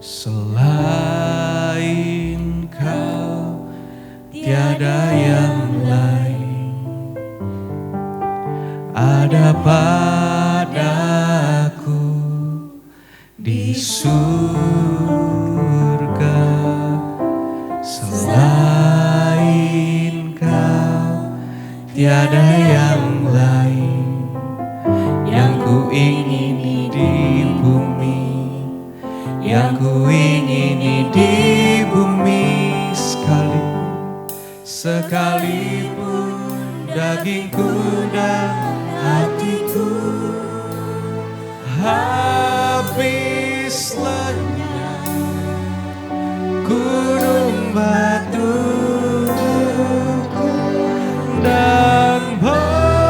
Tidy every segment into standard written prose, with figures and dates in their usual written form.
Selain Kau tiada yang lain ada padaku di surga. Selain Kau tiada yang lain yang ku ingini di bumi, yang ku ingini di bumi. Sekalipun dagingku dan hatiku habis lenyap, gunung batuku dan bagianku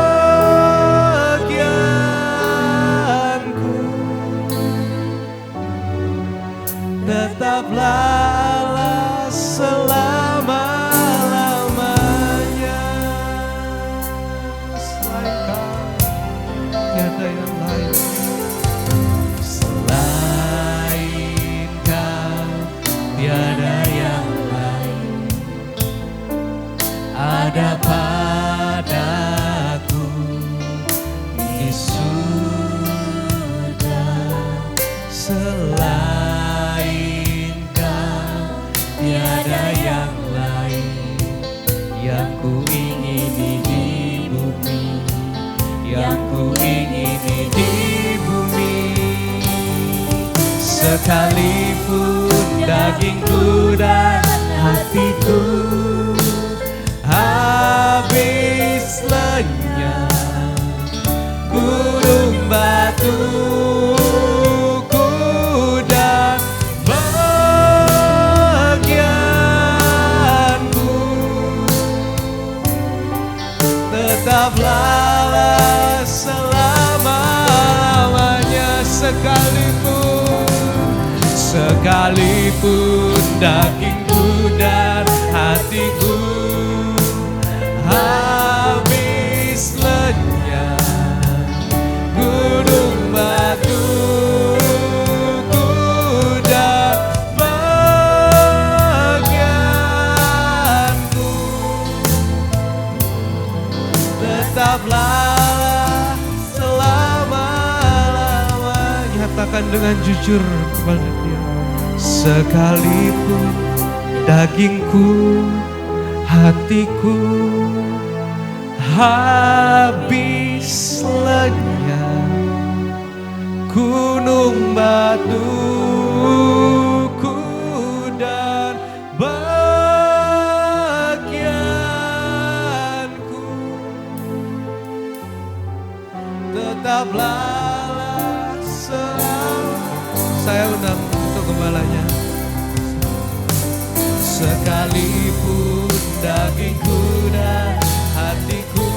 tetaplah selama-lamanya. Selain Kau tiada yang lain. Selain Kau tiada yang lain ada padaku di surga. Selain Kau tiada yang lain yang ku ingini di bumi, yang ku ingini di bumi. Sekalipun dagingku dan hatiku habis lenyap, gunung batuku dan bagianku tetaplah selama-lamanya. Sekalipun dagingku dan hatiku habis lenyap, gunung batuku dan bagianku tetaplah selama-lamanya. Nyatakan dengan jujur kepada Dia. Sekalipun dagingku, hatiku habis lenyap, gunung batuku dan bagianku tetaplah selalu. Saya undang untuk gembalanya. Sekalipun dagingku dan hatiku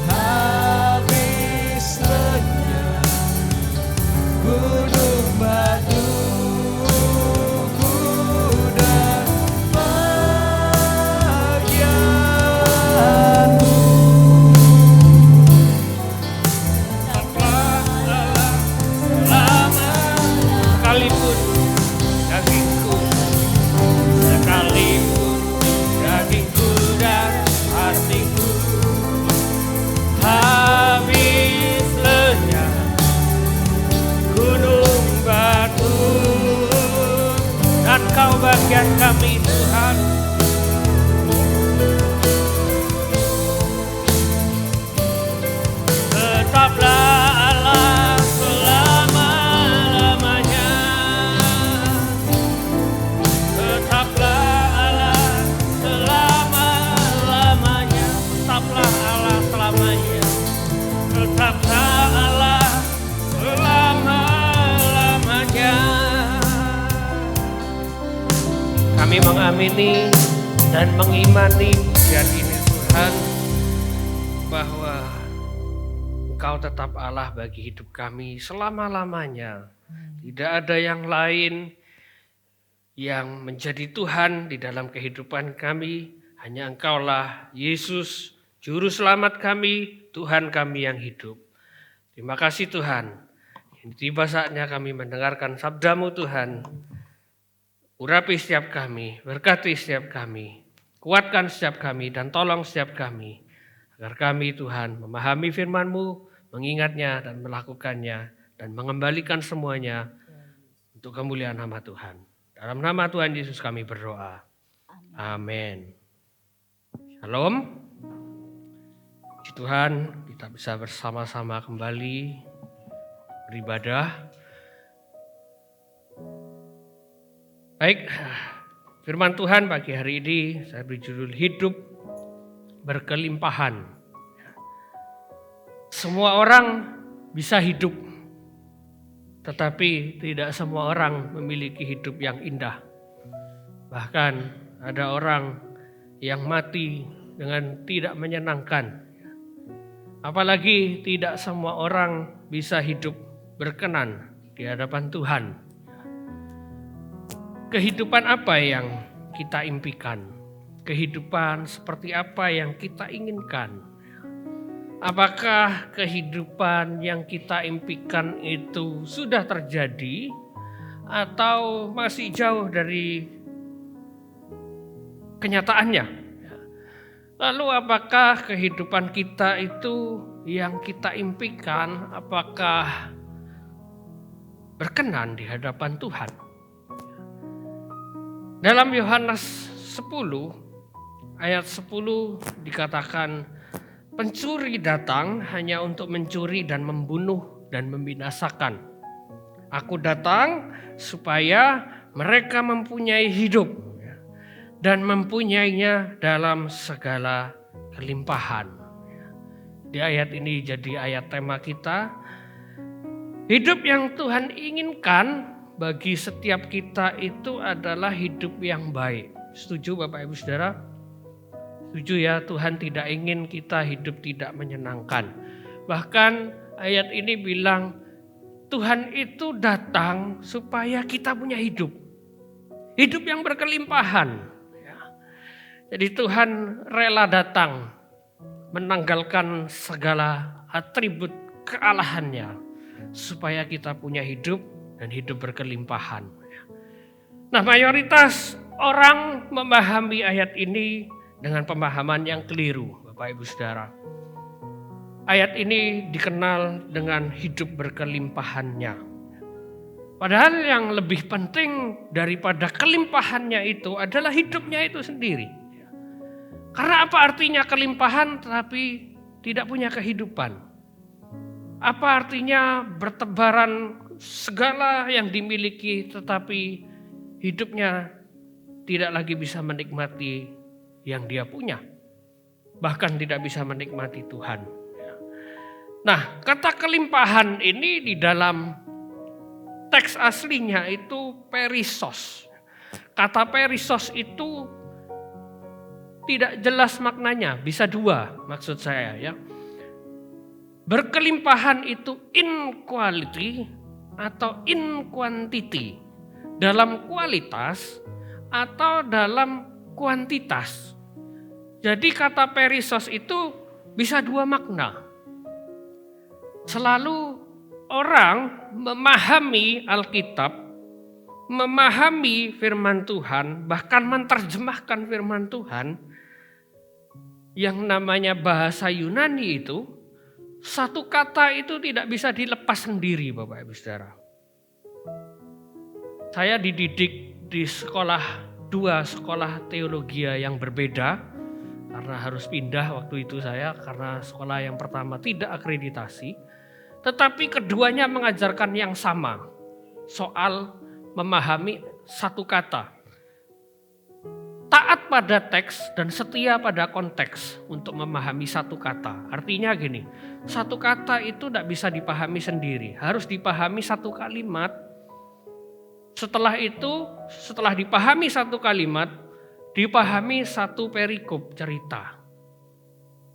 habis lenyap, gunung batuku dan bagianku Sekalipun dagingku, sekalipun dagingku dan hatiku habis lenyap, gunung batu dan Kau bagian kami Tuhan. Tetaplah Allah selama-lamanya. Tetaplah Allah selama-lamanya. Tetaplah Allah selamanya. Tetaplah Allah selama-lamanya. Kami mengamini dan mengimani pujian ini Tuhan, bahwa Engkau tetap Allah bagi hidup kami selama-lamanya. Tidak ada yang lain yang menjadi Tuhan di dalam kehidupan kami. Hanya Engkaulah Yesus, Juru Selamat kami, Tuhan kami yang hidup. Terima kasih Tuhan. Tiba saatnya kami mendengarkan sabda-Mu Tuhan. Urapi setiap kami, berkati setiap kami, kuatkan setiap kami, dan tolong setiap kami. Agar kami Tuhan memahami firman-Mu, mengingatnya dan melakukannya, dan mengembalikan semuanya untuk kemuliaan nama Tuhan. Dalam nama Tuhan Yesus kami berdoa. Amin. Shalom. Puji Tuhan, kita bisa bersama-sama kembali beribadah. Baik, firman Tuhan pagi hari ini saya beri judul hidup berkelimpahan. Semua orang bisa hidup, tetapi tidak semua orang memiliki hidup yang indah. Bahkan ada orang yang mati dengan tidak menyenangkan. Apalagi tidak semua orang bisa hidup berkenan di hadapan Tuhan. Kehidupan apa yang kita impikan? Kehidupan seperti apa yang kita inginkan? Apakah kehidupan yang kita impikan itu sudah terjadi atau masih jauh dari kenyataannya? Lalu apakah kehidupan kita itu yang kita impikan apakah berkenan di hadapan Tuhan? Dalam Yohanes 10 ayat 10 dikatakan, pencuri datang hanya untuk mencuri dan membunuh dan membinasakan. Aku datang supaya mereka mempunyai hidup dan mempunyainya dalam segala kelimpahan. Di ayat ini jadi ayat tema kita. Hidup yang Tuhan inginkan bagi setiap kita itu adalah hidup yang baik. Setuju Bapak Ibu Saudara? Setuju ya, Tuhan tidak ingin kita hidup tidak menyenangkan. Bahkan ayat ini bilang Tuhan itu datang supaya kita punya hidup. Hidup yang berkelimpahan. Jadi Tuhan rela datang menanggalkan segala atribut kealahannya supaya kita punya hidup dan hidup berkelimpahan. Nah, mayoritas orang memahami ayat ini dengan pemahaman yang keliru, Bapak Ibu Saudara. Ayat ini dikenal dengan hidup berkelimpahannya. Padahal yang lebih penting daripada kelimpahannya itu adalah hidupnya itu sendiri. Karena apa artinya kelimpahan tetapi tidak punya kehidupan? Apa artinya bertebaran segala yang dimiliki tetapi hidupnya tidak lagi bisa menikmati yang dia punya. Bahkan tidak bisa menikmati Tuhan. Nah, kata kelimpahan ini di dalam teks aslinya itu perisos. Kata perisos itu tidak jelas maknanya, bisa dua maksud saya ya. Berkelimpahan itu in quality atau in quantity, dalam kualitas atau dalam kuantitas. Jadi kata perisos itu bisa dua makna. Selalu orang memahami Alkitab, memahami firman Tuhan, bahkan menerjemahkan firman Tuhan, yang namanya bahasa Yunani itu, satu kata itu tidak bisa dilepas sendiri Bapak Ibu Saudara. Saya dididik di dua sekolah teologi yang berbeda, karena harus pindah waktu itu saya, karena sekolah yang pertama tidak akreditasi, tetapi keduanya mengajarkan yang sama, soal memahami satu kata. Taat pada teks dan setia pada konteks untuk memahami satu kata. Artinya gini, satu kata itu tidak bisa dipahami sendiri, harus dipahami satu kalimat. Setelah itu, setelah dipahami satu kalimat, dipahami satu perikop cerita.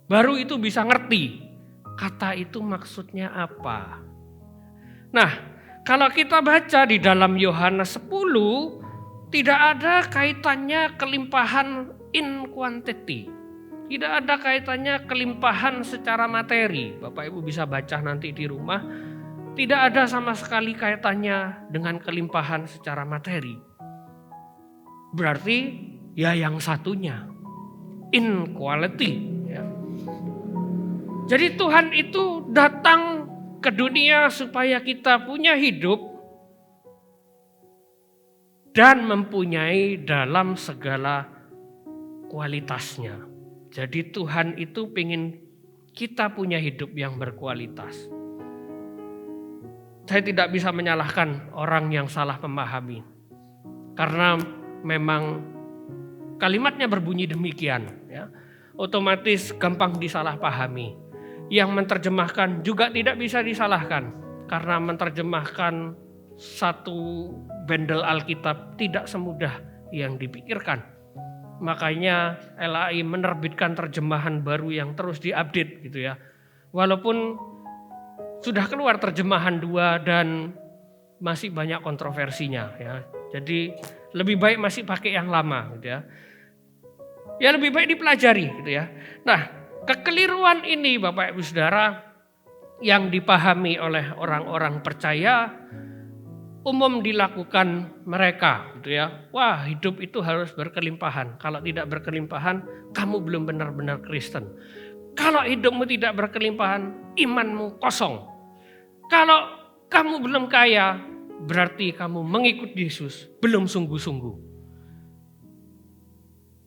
Baru itu bisa ngerti kata itu maksudnya apa. Nah, kalau kita baca di dalam Yohanes 10, tidak ada kaitannya kelimpahan in quantity. Tidak ada kaitannya kelimpahan secara materi. Bapak Ibu bisa baca nanti di rumah. tidak ada sama sekali kaitannya dengan kelimpahan secara materi. Berarti ya yang satunya, inequality. Ya. Jadi Tuhan itu datang ke dunia supaya kita punya hidup dan mempunyai dalam segala kualitasnya. Jadi Tuhan itu ingin kita punya hidup yang berkualitas. Saya tidak bisa menyalahkan orang yang salah memahami. Karena memang kalimatnya berbunyi demikian. Ya. Otomatis gampang disalahpahami. Yang menerjemahkan juga tidak bisa disalahkan. Karena menerjemahkan satu bendel Alkitab tidak semudah yang dipikirkan. Makanya LAI menerbitkan terjemahan baru yang terus diupdate gitu ya. Walaupun sudah keluar terjemahan 2 dan masih banyak kontroversinya ya. Jadi lebih baik masih pakai yang lama gitu ya. Ya lebih baik dipelajari gitu ya. Nah, kekeliruan ini Bapak Ibu Saudara yang dipahami oleh orang-orang percaya umum dilakukan mereka gitu ya. Wah, hidup itu harus berkelimpahan. Kalau tidak berkelimpahan, kamu belum benar-benar Kristen. Kalau hidupmu tidak berkelimpahan, imanmu kosong. Kalau kamu belum kaya, berarti kamu mengikut Yesus belum sungguh-sungguh.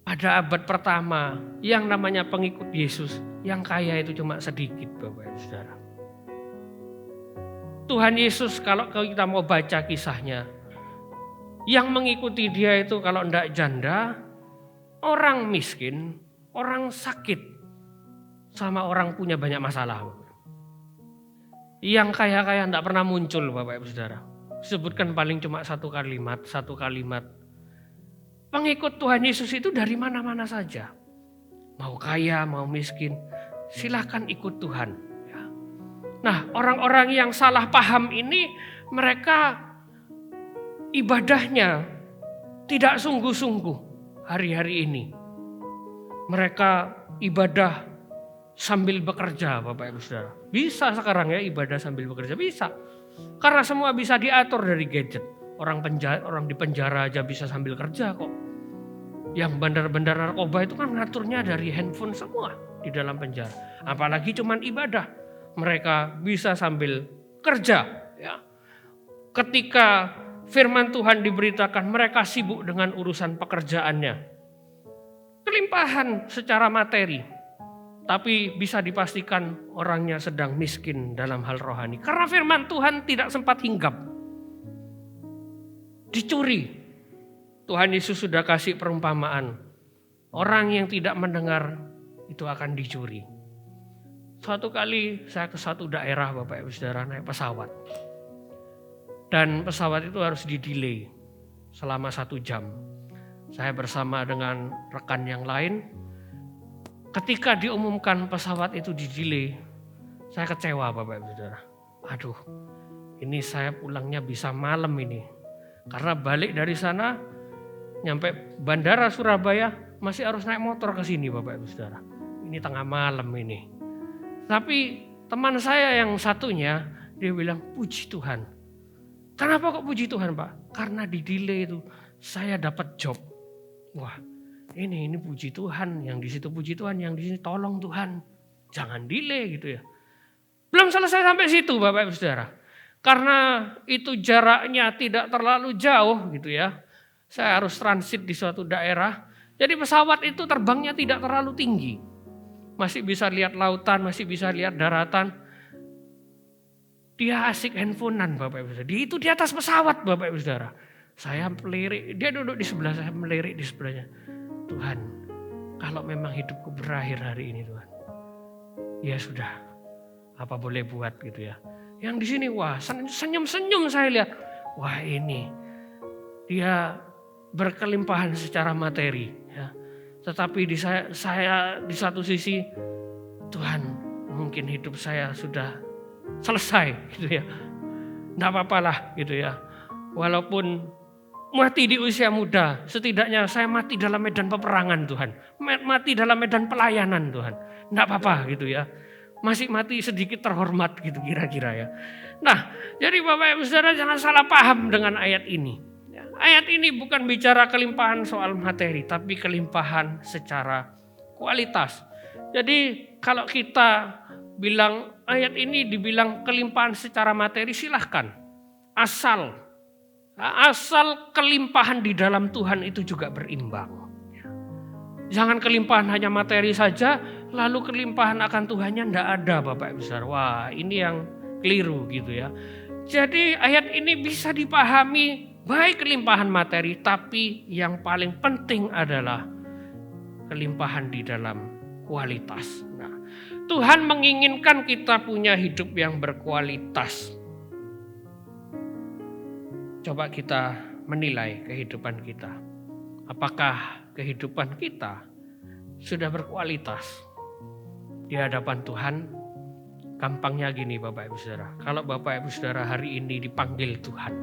Pada abad pertama, yang namanya pengikut Yesus, yang kaya itu cuma sedikit Bapak Ibu Saudara. Tuhan Yesus kalau kita mau baca kisahnya, yang mengikuti dia itu kalau enggak janda, orang miskin, orang sakit, sama orang punya banyak masalah. Yang kaya-kaya enggak pernah muncul Bapak Ibu Saudara. Sebutkan paling cuma satu kalimat. Pengikut Tuhan Yesus itu dari mana-mana saja. Mau kaya, mau miskin, silakan ikut Tuhan. Nah, orang-orang yang salah paham ini mereka ibadahnya tidak sungguh-sungguh hari-hari ini. Mereka ibadah sambil bekerja Bapak Ibu Saudara. Bisa sekarang ya ibadah sambil bekerja, bisa. Karena semua bisa diatur dari gadget. Orang di penjara aja bisa sambil kerja kok. Yang bandar-bandar narkoba itu kan ngaturnya dari handphone semua di dalam penjara. Apalagi cuman ibadah. Mereka bisa sambil kerja. Ya. Ketika firman Tuhan diberitakan, mereka sibuk dengan urusan pekerjaannya. Kelimpahan secara materi. Tapi bisa dipastikan orangnya sedang miskin dalam hal rohani. Karena firman Tuhan tidak sempat hinggap. Dicuri. Tuhan Yesus sudah kasih perumpamaan. Orang yang tidak mendengar itu akan dicuri. Suatu kali saya ke satu daerah Bapak Ibu Saudara naik pesawat. Dan pesawat itu harus di-delay selama 1 jam. Saya bersama dengan rekan yang lain. Ketika diumumkan pesawat itu di-delay, saya kecewa Bapak Ibu Saudara. Aduh, ini saya pulangnya bisa malam ini. Karena balik dari sana, nyampe bandara Surabaya, masih harus naik motor ke sini Bapak Ibu Saudara. Ini tengah malam ini. Tapi teman saya yang satunya, dia bilang, puji Tuhan. Kenapa kok puji Tuhan Pak? Karena di delay itu saya dapat job. Wah ini puji Tuhan. Yang di situ puji Tuhan, yang di sini tolong Tuhan. Jangan delay gitu ya. Belum selesai sampai situ Bapak Ibu Saudara. Karena itu jaraknya tidak terlalu jauh gitu ya. Saya harus transit di suatu daerah. Jadi pesawat itu terbangnya tidak terlalu tinggi. Masih bisa lihat lautan, masih bisa lihat daratan. Dia asik handphonean Bapak Ibu Saudara. Itu di atas pesawat Bapak Ibu Saudara. Saya melirik, dia duduk di sebelah saya, melirik di sebelahnya. Tuhan, kalau memang hidupku berakhir hari ini Tuhan. Ya sudah, apa boleh buat gitu ya. Yang di sini wah senyum-senyum saya lihat. Wah ini, dia berkelimpahan secara materi. Ya. Tetapi saya di satu sisi, Tuhan mungkin hidup saya sudah selesai gitu ya. Nggak apa-apalah gitu ya. Walaupun mati di usia muda, setidaknya saya mati dalam medan peperangan Tuhan. Mati dalam medan pelayanan Tuhan. Nggak apa-apa gitu ya. masih mati sedikit terhormat gitu kira-kira ya. Nah, jadi Bapak Ibu Saudara jangan salah paham dengan ayat ini. Ayat ini bukan bicara kelimpahan soal materi, tapi kelimpahan secara kualitas. Jadi kalau kita bilang ayat ini dibilang kelimpahan secara materi, silahkan. Asal kelimpahan di dalam Tuhan itu juga berimbang. Jangan kelimpahan hanya materi saja, lalu kelimpahan akan Tuhannya tidak ada Bapak Ibu Saudara. Wah, ini yang keliru gitu ya. Jadi ayat ini bisa dipahami baik kelimpahan materi, tapi yang paling penting adalah kelimpahan di dalam kualitas. Nah, Tuhan menginginkan kita punya hidup yang berkualitas. Coba kita menilai kehidupan kita. Apakah kehidupan kita sudah berkualitas di hadapan Tuhan? Gampangnya gini Bapak Ibu Saudara. Kalau Bapak Ibu Saudara hari ini dipanggil Tuhan,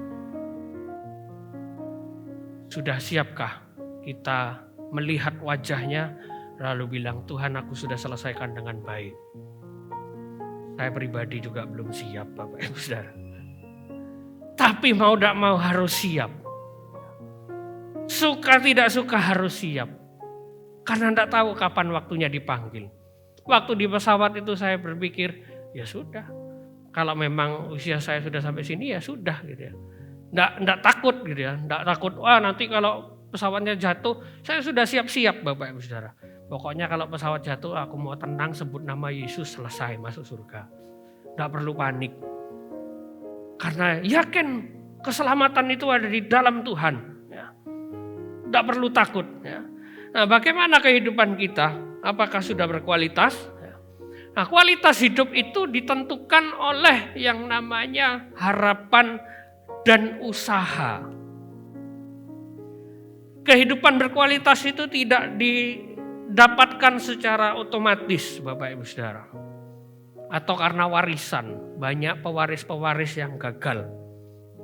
sudah siapkah kita melihat wajahnya lalu bilang, Tuhan aku sudah selesaikan dengan baik? Saya pribadi juga belum siap Bapak Ibu Saudara. Tapi mau tidak mau harus siap. Suka tidak suka harus siap. Karena tidak tahu kapan waktunya dipanggil. Waktu di pesawat itu saya berpikir, ya sudah. Kalau memang usia saya sudah sampai sini ya sudah gitu ya. Nggak takut gitu ya. Nggak takut, wah nanti kalau pesawatnya jatuh, saya sudah siap-siap Bapak Ibu Saudara. Pokoknya kalau pesawat jatuh aku mau tenang sebut nama Yesus selesai masuk surga. Nggak perlu panik. Karena yakin keselamatan itu ada di dalam Tuhan. Ya. Nggak perlu takut. Ya. Nah, bagaimana kehidupan kita? Apakah sudah berkualitas? Ya. Nah, kualitas hidup itu ditentukan oleh yang namanya harapan dan usaha. Kehidupan berkualitas itu tidak didapatkan secara otomatis, Bapak Ibu Saudara. Atau karena warisan, banyak pewaris-pewaris yang gagal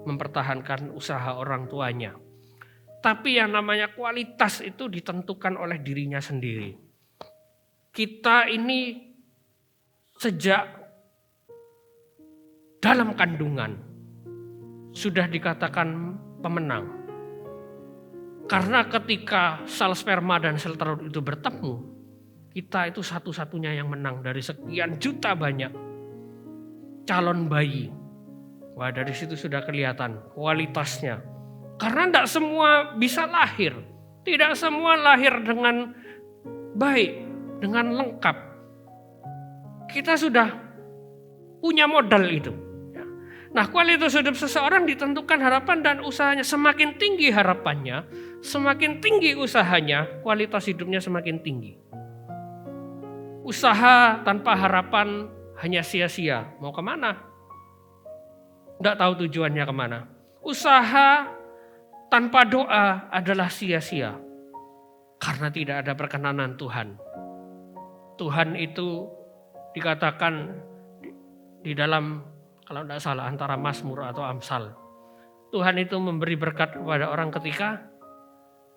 mempertahankan usaha orang tuanya. Tapi yang namanya kualitas itu ditentukan oleh dirinya sendiri. Kita ini sejak dalam kandungan sudah dikatakan pemenang. Karena ketika sel sperma dan sel telur itu bertemu, kita itu satu-satunya yang menang dari sekian juta banyak calon bayi. Wah, dari situ sudah kelihatan kualitasnya. Karena tidak semua bisa lahir. Tidak semua lahir dengan baik, dengan lengkap. Kita sudah punya modal itu. Nah, kualitas hidup seseorang ditentukan harapan dan usahanya. Semakin tinggi harapannya, semakin tinggi usahanya, kualitas hidupnya semakin tinggi. Usaha tanpa harapan hanya sia-sia. Mau kemana? Tidak tahu tujuannya kemana. Usaha tanpa doa adalah sia-sia. Karena tidak ada perkenanan Tuhan. Tuhan itu dikatakan di dalam, kalau tidak salah, antara Mazmur atau Amsal. Tuhan itu memberi berkat kepada orang ketika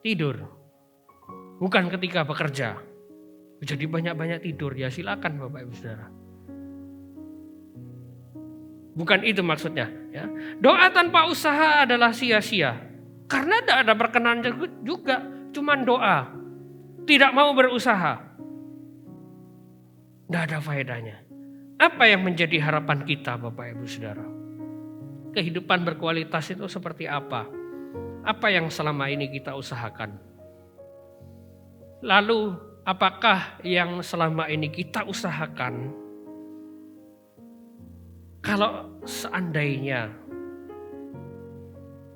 tidur. Bukan ketika bekerja. Jadi banyak-banyak tidur, ya silakan Bapak Ibu Saudara. Bukan itu maksudnya. Ya. Doa tanpa usaha adalah sia-sia. Karena tidak ada perkenan juga, cuman doa. Tidak mau berusaha. Tidak ada faedahnya. Apa yang menjadi harapan kita Bapak Ibu Saudara? Kehidupan berkualitas itu seperti apa? Apa yang selama ini kita usahakan? Lalu apakah yang selama ini kita usahakan, kalau seandainya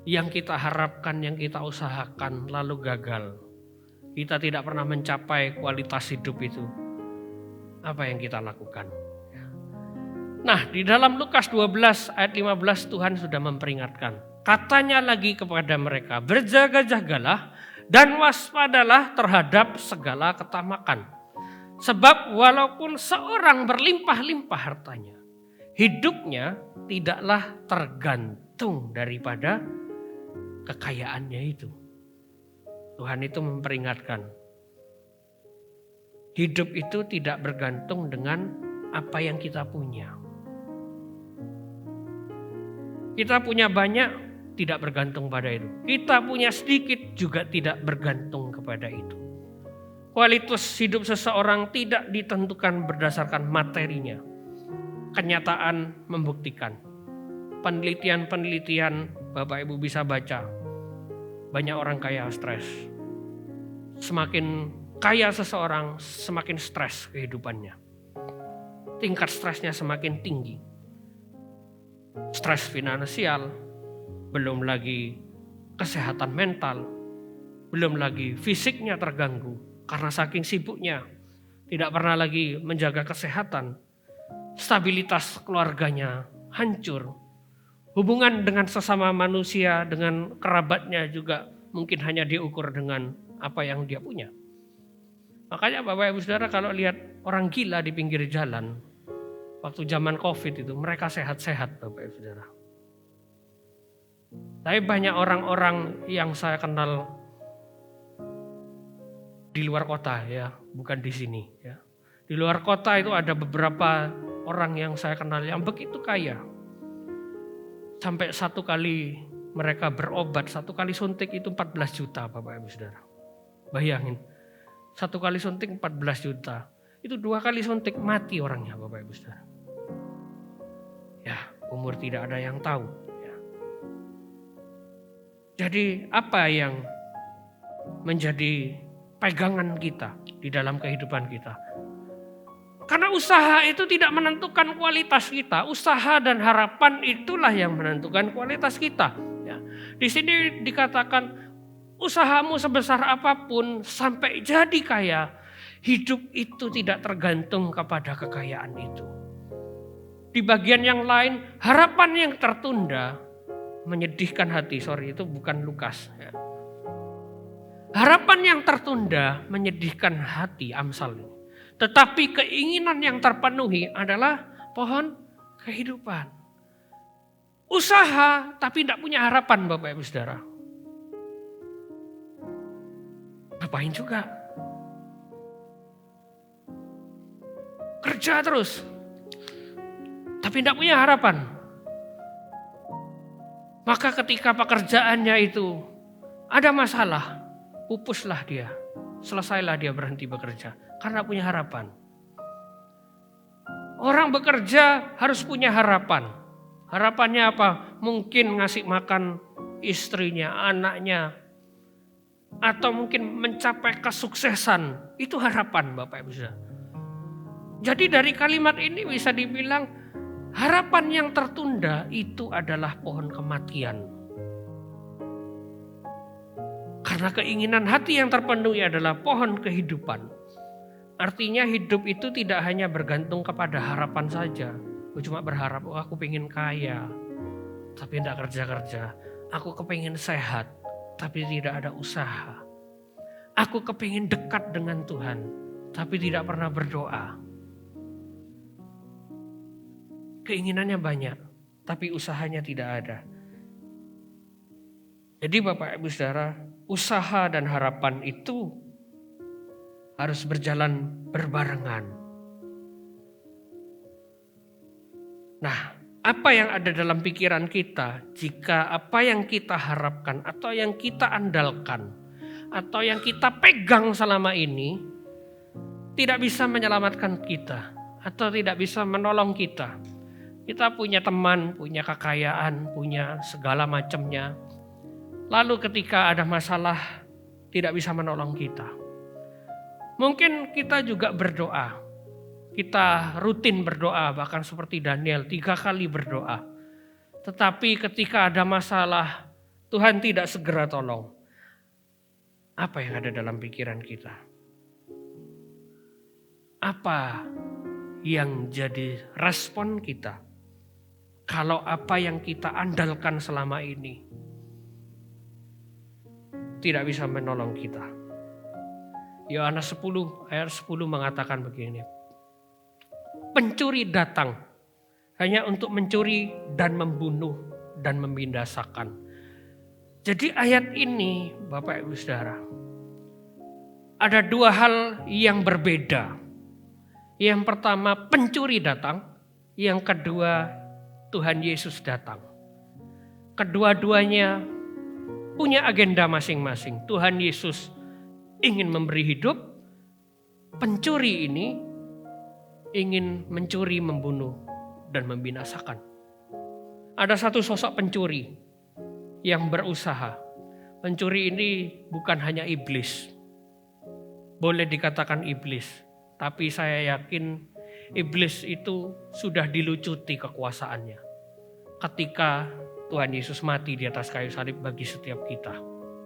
yang kita harapkan, yang kita usahakan lalu gagal, kita tidak pernah mencapai kualitas hidup itu, apa yang kita lakukan? Nah, di dalam Lukas 12 ayat 15 Tuhan sudah memperingatkan. Katanya lagi kepada mereka, berjaga-jagalah dan waspadalah terhadap segala ketamakan. Sebab walaupun seorang berlimpah-limpah hartanya, hidupnya tidaklah tergantung daripada kekayaannya itu. Tuhan itu memperingatkan. Hidup itu tidak bergantung dengan apa yang kita punya. Kita punya banyak, tidak bergantung pada itu. Kita punya sedikit, juga tidak bergantung kepada itu. Kualitas hidup seseorang tidak ditentukan berdasarkan materinya. Kenyataan membuktikan. Penelitian-penelitian Bapak Ibu bisa baca. Banyak orang kaya stres. Semakin kaya seseorang, semakin stres kehidupannya. Tingkat stresnya semakin tinggi. Stres finansial, belum lagi kesehatan mental, belum lagi fisiknya terganggu karena saking sibuknya, tidak pernah lagi menjaga kesehatan, stabilitas keluarganya hancur, hubungan dengan sesama manusia, dengan kerabatnya juga mungkin hanya diukur dengan apa yang dia punya. Makanya Bapak Ibu Saudara kalau lihat orang gila di pinggir jalan, waktu zaman COVID itu mereka sehat-sehat Bapak Ibu Saudara. Tapi banyak orang-orang yang saya kenal di luar kota ya, bukan di sini ya. Di luar kota itu ada beberapa orang yang saya kenal yang begitu kaya. Sampai satu kali mereka berobat, satu kali suntik itu 14 juta Bapak Ibu Saudara. Bayangin, satu kali suntik 14 juta. Itu 2 kali suntik mati orangnya Bapak Ibu Saudara. Ya, umur tidak ada yang tahu. Ya. Jadi apa yang menjadi pegangan kita di dalam kehidupan kita? Karena usaha itu tidak menentukan kualitas kita. Usaha dan harapan itulah yang menentukan kualitas kita. Ya. Di sini dikatakan usahamu sebesar apapun sampai jadi kaya, hidup itu tidak tergantung kepada kekayaan itu. Di bagian yang lain, harapan yang tertunda menyedihkan hati. Sorry, itu bukan Lukas. Ya. Harapan yang tertunda menyedihkan hati, Amsal ini. Tetapi keinginan yang terpenuhi adalah pohon kehidupan. Usaha tapi tidak punya harapan Bapak Ibu Saudara. Ngapain juga? Kerja terus. Tapi tidak punya harapan. Maka ketika pekerjaannya itu ada masalah, pupuslah dia. Selesailah dia berhenti bekerja. Karena punya harapan. Orang bekerja harus punya harapan. Harapannya apa? Mungkin ngasih makan istrinya, anaknya. Atau mungkin mencapai kesuksesan. Itu harapan Bapak Ibu Saudara. Jadi dari kalimat ini bisa dibilang harapan yang tertunda itu adalah pohon kematian. Karena keinginan hati yang terpenuhi adalah pohon kehidupan. Artinya hidup itu tidak hanya bergantung kepada harapan saja. Aku cuma berharap, aku pengen kaya, tapi tidak kerja-kerja. Aku kepingin sehat, tapi tidak ada usaha. Aku kepingin dekat dengan Tuhan, tapi tidak pernah berdoa. Keinginannya banyak, tapi usahanya tidak ada. Jadi Bapak Ibu Saudara, usaha dan harapan itu harus berjalan berbarengan. Nah, apa yang ada dalam pikiran kita jika apa yang kita harapkan atau yang kita andalkan atau yang kita pegang selama ini tidak bisa menyelamatkan kita atau tidak bisa menolong kita. Kita punya teman, punya kekayaan, punya segala macamnya. Lalu ketika ada masalah tidak bisa menolong kita. Mungkin kita juga berdoa. Kita rutin berdoa, bahkan seperti Daniel 3 kali berdoa. Tetapi ketika ada masalah, Tuhan tidak segera tolong. Apa yang ada dalam pikiran kita? Apa yang jadi respon kita? Kalau apa yang kita andalkan selama ini tidak bisa menolong kita. Yohanes 10 ayat 10 mengatakan begini. Pencuri datang hanya untuk mencuri dan membunuh dan membinasakan. Jadi ayat ini Bapak Ibu Saudara, ada 2 hal yang berbeda. Yang pertama pencuri datang, yang kedua Tuhan Yesus datang. Kedua-duanya punya agenda masing-masing. Tuhan Yesus ingin memberi hidup, pencuri ini ingin mencuri, membunuh, dan membinasakan. Ada satu sosok pencuri yang berusaha. Pencuri ini bukan hanya iblis. Boleh dikatakan iblis, tapi saya yakin iblis itu sudah dilucuti kekuasaannya ketika Tuhan Yesus mati di atas kayu salib bagi setiap kita.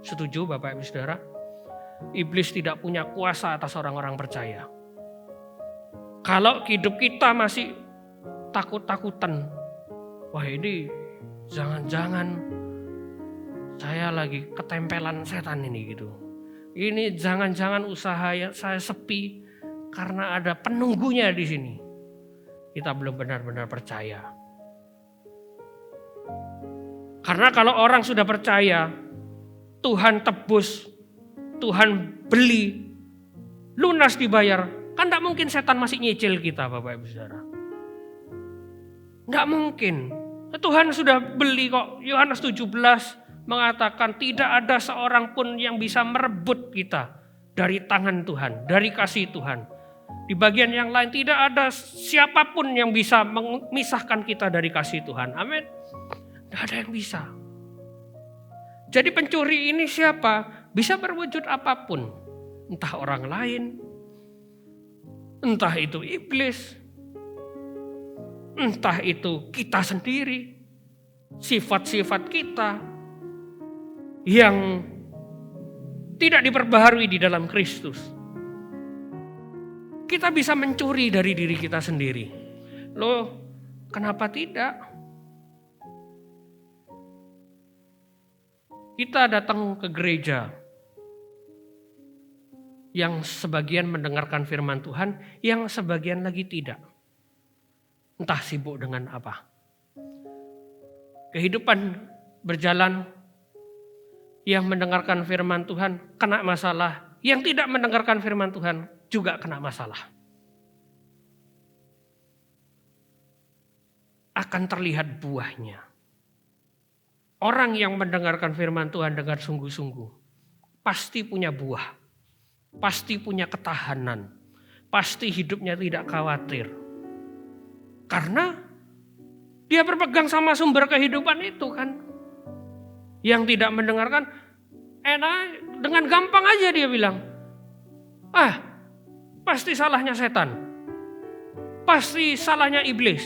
Setuju Bapak Ibu Saudara? Iblis tidak punya kuasa atas orang-orang percaya. Kalau hidup kita masih takut-takutan, wah ini jangan-jangan saya lagi ketempelan setan ini gitu. Ini jangan-jangan usaha saya sepi karena ada penunggunya di sini. Kita belum benar-benar percaya. Karena kalau orang sudah percaya, Tuhan tebus, Tuhan beli, lunas dibayar, kan tidak mungkin setan masih nyicil kita Bapak Ibu Saudara. Tidak mungkin. Tuhan sudah beli kok. Yohanes 17 mengatakan tidak ada seorang pun yang bisa merebut kita dari tangan Tuhan, dari kasih Tuhan. Di bagian yang lain tidak ada siapapun yang bisa memisahkan kita dari kasih Tuhan. Amin. Tidak ada yang bisa. Jadi pencuri ini siapa? Bisa berwujud apapun. Entah orang lain, entah itu iblis, entah itu kita sendiri, sifat-sifat kita yang tidak diperbaharui di dalam Kristus. Kita bisa mencuri dari diri kita sendiri. Loh, kenapa tidak? Kita datang ke gereja yang sebagian mendengarkan firman Tuhan, yang sebagian lagi tidak. Entah sibuk dengan apa. Kehidupan berjalan, yang mendengarkan firman Tuhan kena masalah, yang tidak mendengarkan firman Tuhan juga kena masalah. Akan terlihat buahnya. Orang yang mendengarkan firman Tuhan dengan sungguh-sungguh pasti punya buah, pasti punya ketahanan, pasti hidupnya tidak khawatir. Karena dia berpegang sama sumber kehidupan itu kan. Yang tidak mendengarkan, enak dengan gampang aja dia bilang, pasti salahnya setan, pasti salahnya iblis.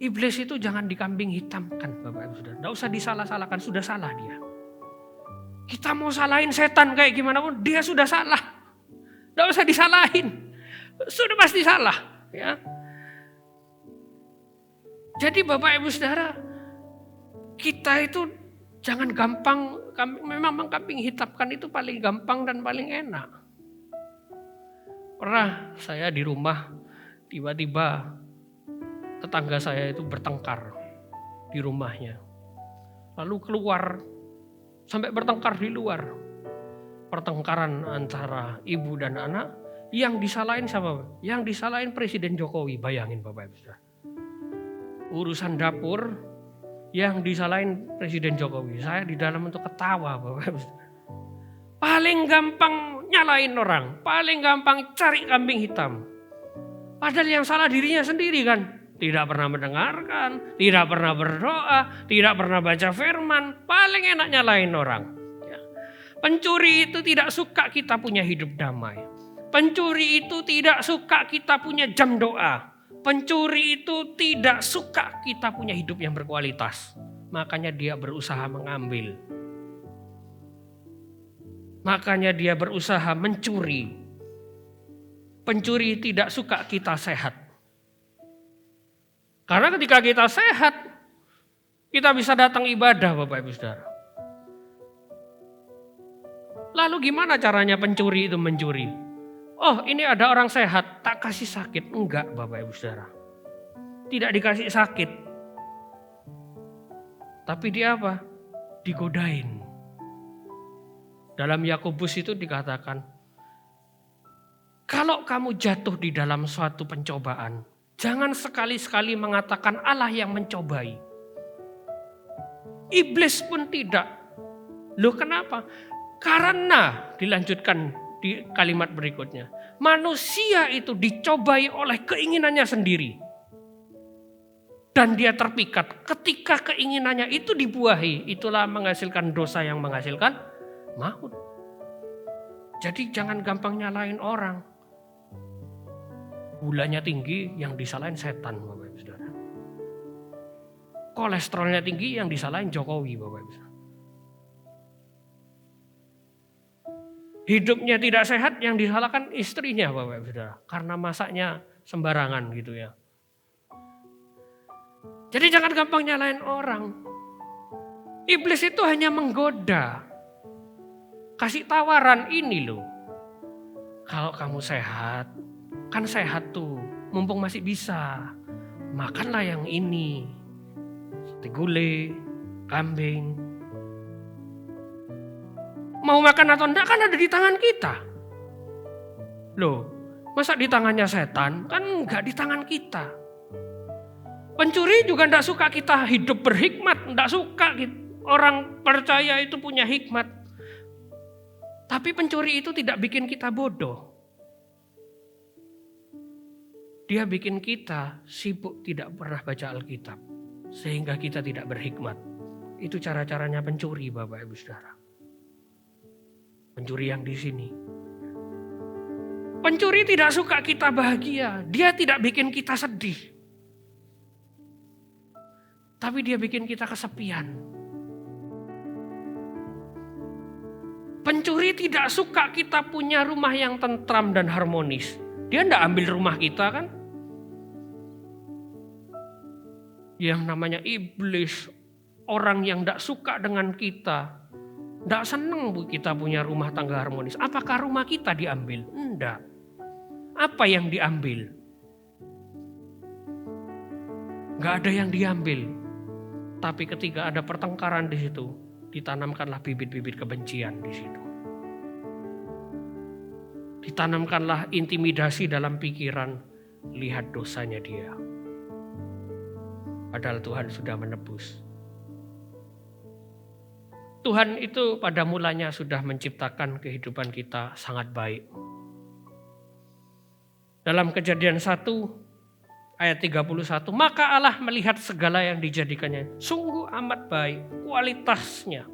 Iblis itu jangan dikambing hitamkan Bapak Ibu Saudara. Tidak usah disalah-salahkan, sudah salah dia. Kita mau salahin setan kayak gimana pun, dia sudah salah. Tidak usah disalahin, sudah pasti salah. Ya. Jadi Bapak Ibu Saudara, kita itu jangan gampang, memang kambing hitamkan itu paling gampang dan paling enak. Pernah saya di rumah, tiba-tiba tetangga saya itu bertengkar di rumahnya. Lalu keluar, sampai bertengkar di luar. Pertengkaran antara ibu dan anak, yang disalahin siapa? Yang disalahin Presiden Jokowi, bayangin Bapak Ibu Saudara. Urusan dapur, yang disalahin Presiden Jokowi. Saya di dalam untuk ketawa Bapak Ibu. Paling gampang nyalain orang, paling gampang cari kambing hitam. Padahal yang salah dirinya sendiri kan. Tidak pernah mendengarkan, tidak pernah berdoa, tidak pernah baca firman, paling enak nyalain orang. Ya. Pencuri itu tidak suka kita punya hidup damai. Pencuri itu tidak suka kita punya jam doa. Pencuri itu tidak suka kita punya hidup yang berkualitas. Makanya dia berusaha mengambil. Makanya dia berusaha mencuri. Pencuri tidak suka kita sehat. Karena ketika kita sehat, kita bisa datang ibadah Bapak Ibu Saudara. Lalu gimana caranya pencuri itu mencuri? Oh ini ada orang sehat, tak kasih sakit. Enggak Bapak Ibu Saudara. Tidak dikasih sakit. Tapi dia apa? Digodain. Dalam Yakobus itu dikatakan, Kalau kamu jatuh di dalam suatu pencobaan, jangan sekali-sekali mengatakan Allah yang mencobai. Iblis pun tidak. Loh kenapa? Karena dilanjutkan di kalimat berikutnya. Manusia itu dicobai oleh keinginannya sendiri. Dan dia terpikat. Ketika keinginannya itu dibuahi, itulah menghasilkan dosa yang menghasilkan maut. Jadi jangan gampang nyalain orang. Gulanya tinggi yang disalahin setan, Bapak Ibu Saudara. Kolesterolnya tinggi yang disalahin Jokowi, Bapak Ibu Saudara. Hidupnya tidak sehat yang disalahkan istrinya, Bapak Ibu Saudara. Karena masaknya sembarangan gitu ya. Jadi jangan gampang nyalain orang. Iblis itu hanya menggoda. Kasih tawaran ini loh. Kalau kamu sehat, kan sehat tuh. Mumpung masih bisa. Makanlah yang ini. Seperti gulai, kambing. Mau makan atau enggak kan ada di tangan kita. Loh, masa di tangannya setan? Kan enggak di tangan kita. Pencuri juga enggak suka kita hidup berhikmat. Enggak suka orang percaya itu punya hikmat. Tapi pencuri itu tidak bikin kita bodoh. Dia bikin kita sibuk tidak pernah baca Alkitab. Sehingga kita tidak berhikmat. Itu cara-caranya pencuri, Bapak Ibu Saudara. Pencuri yang di sini. Pencuri tidak suka kita bahagia. Dia tidak bikin kita sedih. Tapi dia bikin kita kesepian. Pencuri tidak suka kita punya rumah yang tentram dan harmonis. Dia tidak ambil rumah kita kan. Yang namanya iblis. Orang yang tidak suka dengan kita. Tidak senang kita punya rumah tangga harmonis. Apakah rumah kita diambil? Tidak. Apa yang diambil? Tidak ada yang diambil. Tapi ketika ada pertengkaran di situ, ditanamkanlah bibit-bibit kebencian di situ. Ditanamkanlah intimidasi dalam pikiran, lihat dosanya dia. Padahal Tuhan sudah menebus. Tuhan itu pada mulanya sudah menciptakan kehidupan kita sangat baik. Dalam Kejadian 1 ayat 31, maka Allah melihat segala yang dijadikannya sungguh amat baik kualitasnya.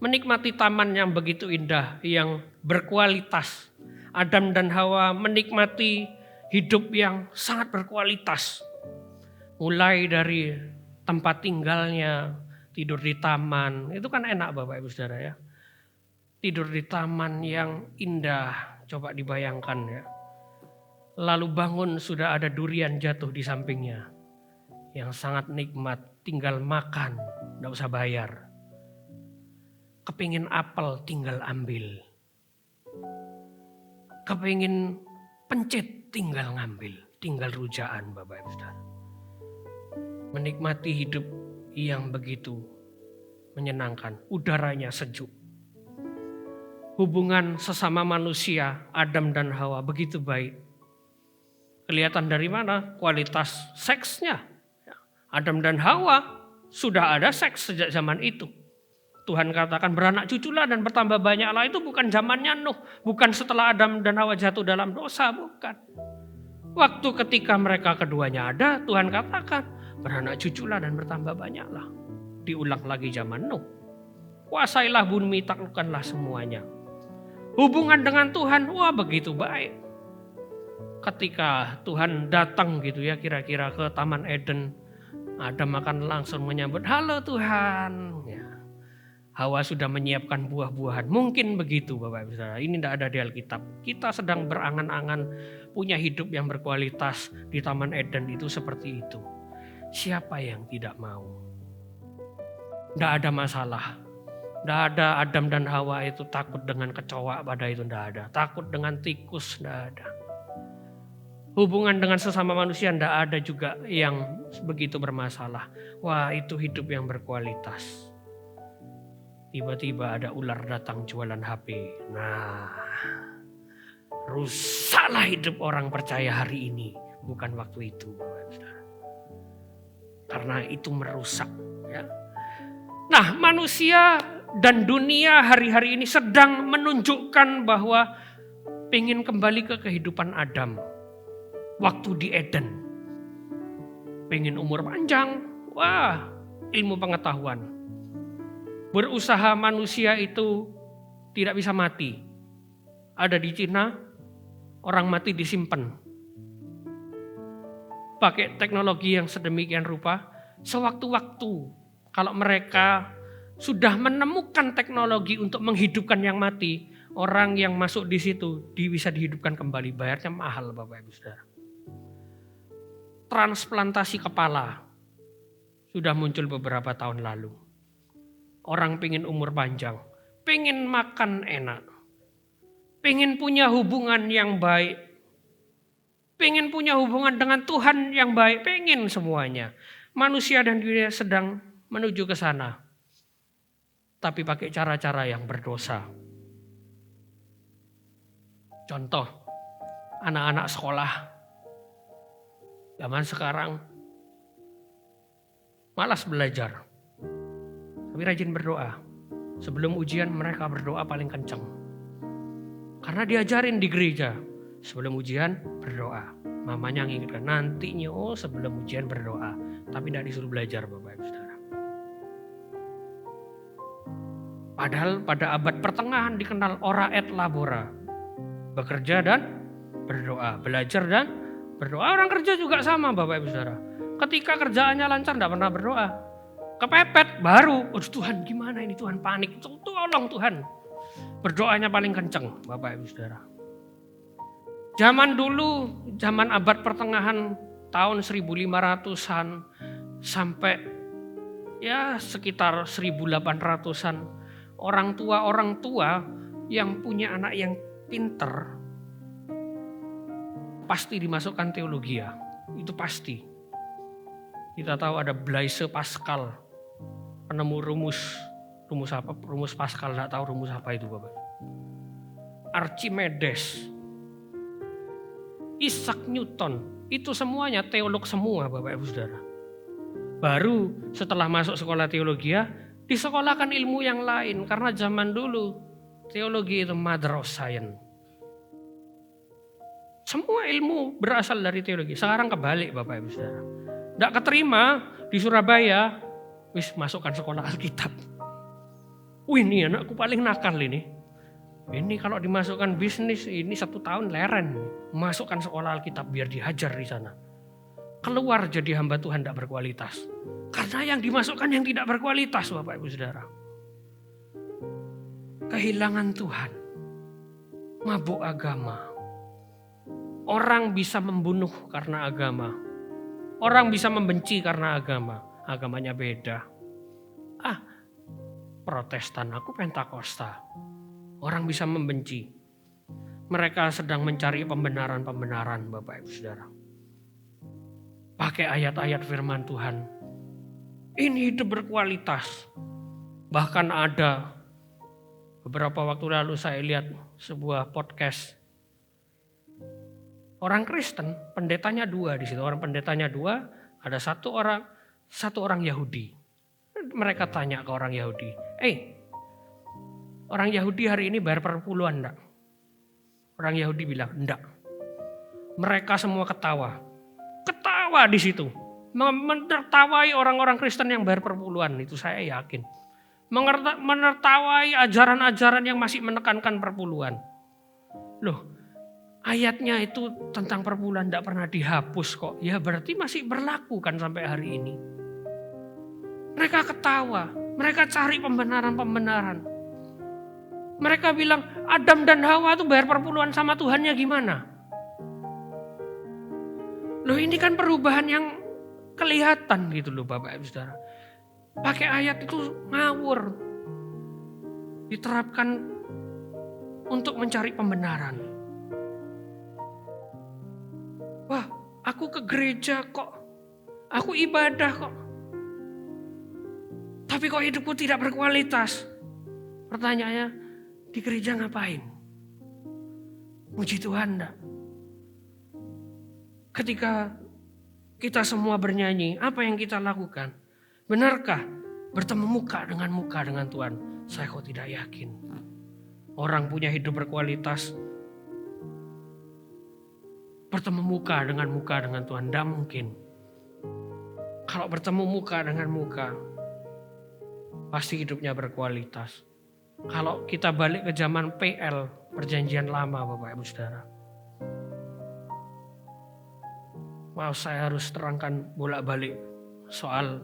Menikmati taman yang begitu indah, yang berkualitas. Adam dan Hawa menikmati hidup yang sangat berkualitas. Mulai dari tempat tinggalnya, tidur di taman, itu kan enak Bapak Ibu Saudara ya. Tidur di taman yang indah, coba dibayangkan ya. Lalu bangun sudah ada durian jatuh di sampingnya. Yang sangat nikmat, tinggal makan, tidak usah bayar. Kepingin apel tinggal ambil. Kepingin pencit tinggal ngambil. Tinggal rujaan Bapak Ibu Saudara. Menikmati hidup yang begitu menyenangkan. Udaranya sejuk. Hubungan sesama manusia Adam dan Hawa begitu baik. Kelihatan dari mana? Kualitas seksnya. Adam dan Hawa sudah ada seks sejak zaman itu. Tuhan katakan beranak cuculah dan bertambah banyaklah, itu bukan zamannya Nuh. Bukan setelah Adam dan Hawa jatuh dalam dosa, bukan. Waktu ketika mereka keduanya ada, Tuhan katakan beranak cuculah dan bertambah banyaklah. Diulang lagi zaman Nuh. Kuasailah bumi, taklukkanlah semuanya. Hubungan dengan Tuhan, wah begitu baik. Ketika Tuhan datang gitu ya kira-kira ke Taman Eden, Adam akan langsung menyambut, halo Tuhan. Ya. Hawa sudah menyiapkan buah-buahan. Mungkin begitu Bapak Ibu Saudara. Ini tidak ada di Alkitab. Kita sedang berangan-angan punya hidup yang berkualitas di Taman Eden itu seperti itu. Siapa yang tidak mau? Tidak ada masalah. Tidak ada Adam dan Hawa itu takut dengan kecoa pada itu, tidak ada. Takut dengan tikus, tidak ada. Hubungan dengan sesama manusia tidak ada juga yang begitu bermasalah. Wah, itu hidup yang berkualitas. Tiba-tiba ada ular datang jualan HP. Nah, rusaklah hidup orang percaya hari ini, bukan waktu itu. Karena itu merusak. Ya. Nah, manusia dan dunia hari-hari ini sedang menunjukkan bahwa ingin kembali ke kehidupan Adam. Waktu di Eden. Pengen umur panjang. Wah, ilmu pengetahuan. Berusaha manusia itu tidak bisa mati. Ada di Cina, orang mati disimpan. Pakai teknologi yang sedemikian rupa, sewaktu-waktu kalau mereka sudah menemukan teknologi untuk menghidupkan yang mati, orang yang masuk di situ bisa dihidupkan kembali. Bayarnya mahal, Bapak Ibu Saudara. Transplantasi kepala sudah muncul beberapa tahun lalu. Orang pengen umur panjang, pengen makan enak, pengen punya hubungan yang baik, pengen punya hubungan dengan Tuhan yang baik, pengen semuanya. Manusia dan dunia sedang menuju ke sana. Tapi pakai cara-cara yang berdosa. Contoh, anak-anak sekolah zaman sekarang malas belajar, tapi rajin berdoa. Sebelum ujian mereka berdoa paling kencang. Karena diajarin di gereja, sebelum ujian berdoa. Mamanya ngingetkan, nantinya sebelum ujian berdoa. Tapi tidak disuruh belajar, Bapak Ibu Saudara. Padahal pada abad pertengahan dikenal ora et labora. Bekerja dan berdoa, belajar dan berdoa. Orang kerja juga sama, Bapak Ibu Saudara. Ketika kerjaannya lancar tidak pernah berdoa. Kepepet baru, Tuhan gimana ini, Tuhan panik. Tolong Tuhan. Berdoanya paling kencang, Bapak Ibu Saudara. Zaman dulu, zaman abad pertengahan tahun 1500-an sampai ya sekitar 1800-an. Orang tua yang punya anak yang pinter pasti dimasukkan teologi ya. Itu pasti. Kita tahu ada Blaise Pascal, penemu rumus apa? Rumus Pascal, enggak tahu rumus apa itu, Bapak. Archimedes, Isaac Newton, itu semuanya teolog semua, Bapak Ibu Saudara. Baru setelah masuk sekolah teologi ya, disekolahkan ilmu yang lain karena zaman dulu teologi itu mother of science. Semua ilmu berasal dari teologi. Sekarang kebalik, Bapak Ibu Saudara. Tidak keterima di Surabaya, masukkan sekolah Alkitab. Wih, ini anakku paling nakal ini. Ini kalau dimasukkan bisnis, ini 1 tahun leren. Masukkan sekolah Alkitab biar dihajar di sana. Keluar jadi hamba Tuhan tidak berkualitas. Karena yang dimasukkan yang tidak berkualitas, Bapak Ibu Saudara. Kehilangan Tuhan. Mabuk agama. Orang bisa membunuh karena agama. Orang bisa membenci karena agama. Agamanya beda. Protestan, aku Pentakosta. Orang bisa membenci. Mereka sedang mencari pembenaran-pembenaran, Bapak Ibu Saudara. Pakai ayat-ayat firman Tuhan. Ini hidup berkualitas. Bahkan ada beberapa waktu lalu saya lihat sebuah podcast. Orang Kristen, pendetanya 2 di situ. Orang pendetanya 2, ada satu orang Yahudi. Mereka tanya ke orang Yahudi, orang Yahudi hari ini bayar perpuluhan enggak? Orang Yahudi bilang, enggak. Mereka semua ketawa di situ. Menertawai orang-orang Kristen yang bayar perpuluhan, itu saya yakin. Menertawai ajaran-ajaran yang masih menekankan perpuluhan. Loh, ayatnya itu tentang perpuluhan tidak pernah dihapus kok. Ya berarti masih berlaku kan sampai hari ini. Mereka ketawa, mereka cari pembenaran-pembenaran. Mereka bilang Adam dan Hawa itu bayar perpuluhan sama Tuhannya gimana? Loh ini kan perubahan yang kelihatan gitu loh Bapak Ibu Saudara. Pakai ayat itu ngawur. Diterapkan untuk mencari pembenaran. Wah, aku ke gereja kok. Aku ibadah kok. Tapi kok hidupku tidak berkualitas? Pertanyaannya, di gereja ngapain? Puji Tuhan enggak? Ketika kita semua bernyanyi, apa yang kita lakukan? Benarkah bertemu muka dengan Tuhan? Saya kok tidak yakin. Orang punya hidup berkualitas, bertemu muka dengan Tuhan, tidak mungkin. Kalau bertemu muka dengan muka, pasti hidupnya berkualitas. Kalau kita balik ke zaman PL, perjanjian lama Bapak Ibu Saudara. Maaf, saya harus terangkan bolak-balik soal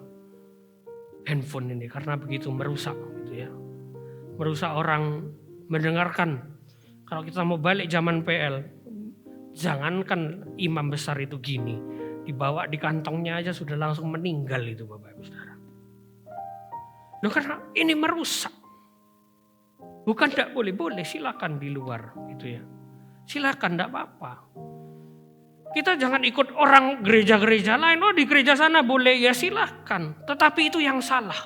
handphone ini karena begitu merusak gitu ya. Merusak orang mendengarkan. Kalau kita mau balik zaman PL, jangankan imam besar itu gini, dibawa di kantongnya aja sudah langsung meninggal itu Bapak Ibu Saudara. Loh, karena ini merusak. Bukan tidak boleh silakan di luar gitu ya. Silakan, tidak apa-apa. Kita jangan ikut orang gereja-gereja lain. Oh, di gereja sana boleh, ya silakan. Tetapi itu yang salah.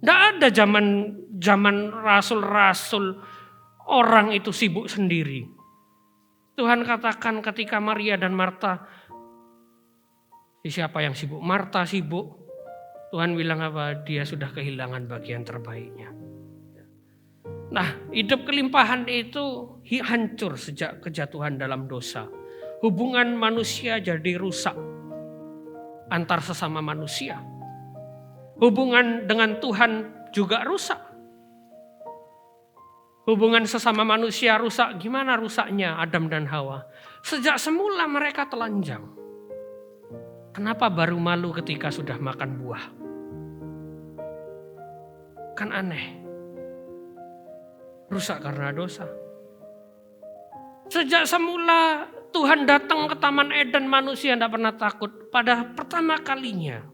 Tidak ada zaman rasul-rasul orang itu sibuk sendiri. Tuhan katakan ketika Maria dan Marta, siapa yang sibuk? Marta sibuk. Tuhan bilang apa? Dia sudah kehilangan bagian terbaiknya. Nah, hidup kelimpahan itu hancur sejak kejatuhan dalam dosa. Hubungan manusia jadi rusak antar sesama manusia. Hubungan dengan Tuhan juga rusak. Hubungan sesama manusia rusak. Gimana rusaknya Adam dan Hawa? Sejak semula mereka telanjang. Kenapa baru malu ketika sudah makan buah? Kan aneh. Rusak karena dosa. Sejak semula Tuhan datang ke Taman Eden, manusia tidak pernah takut. Pada pertama kalinya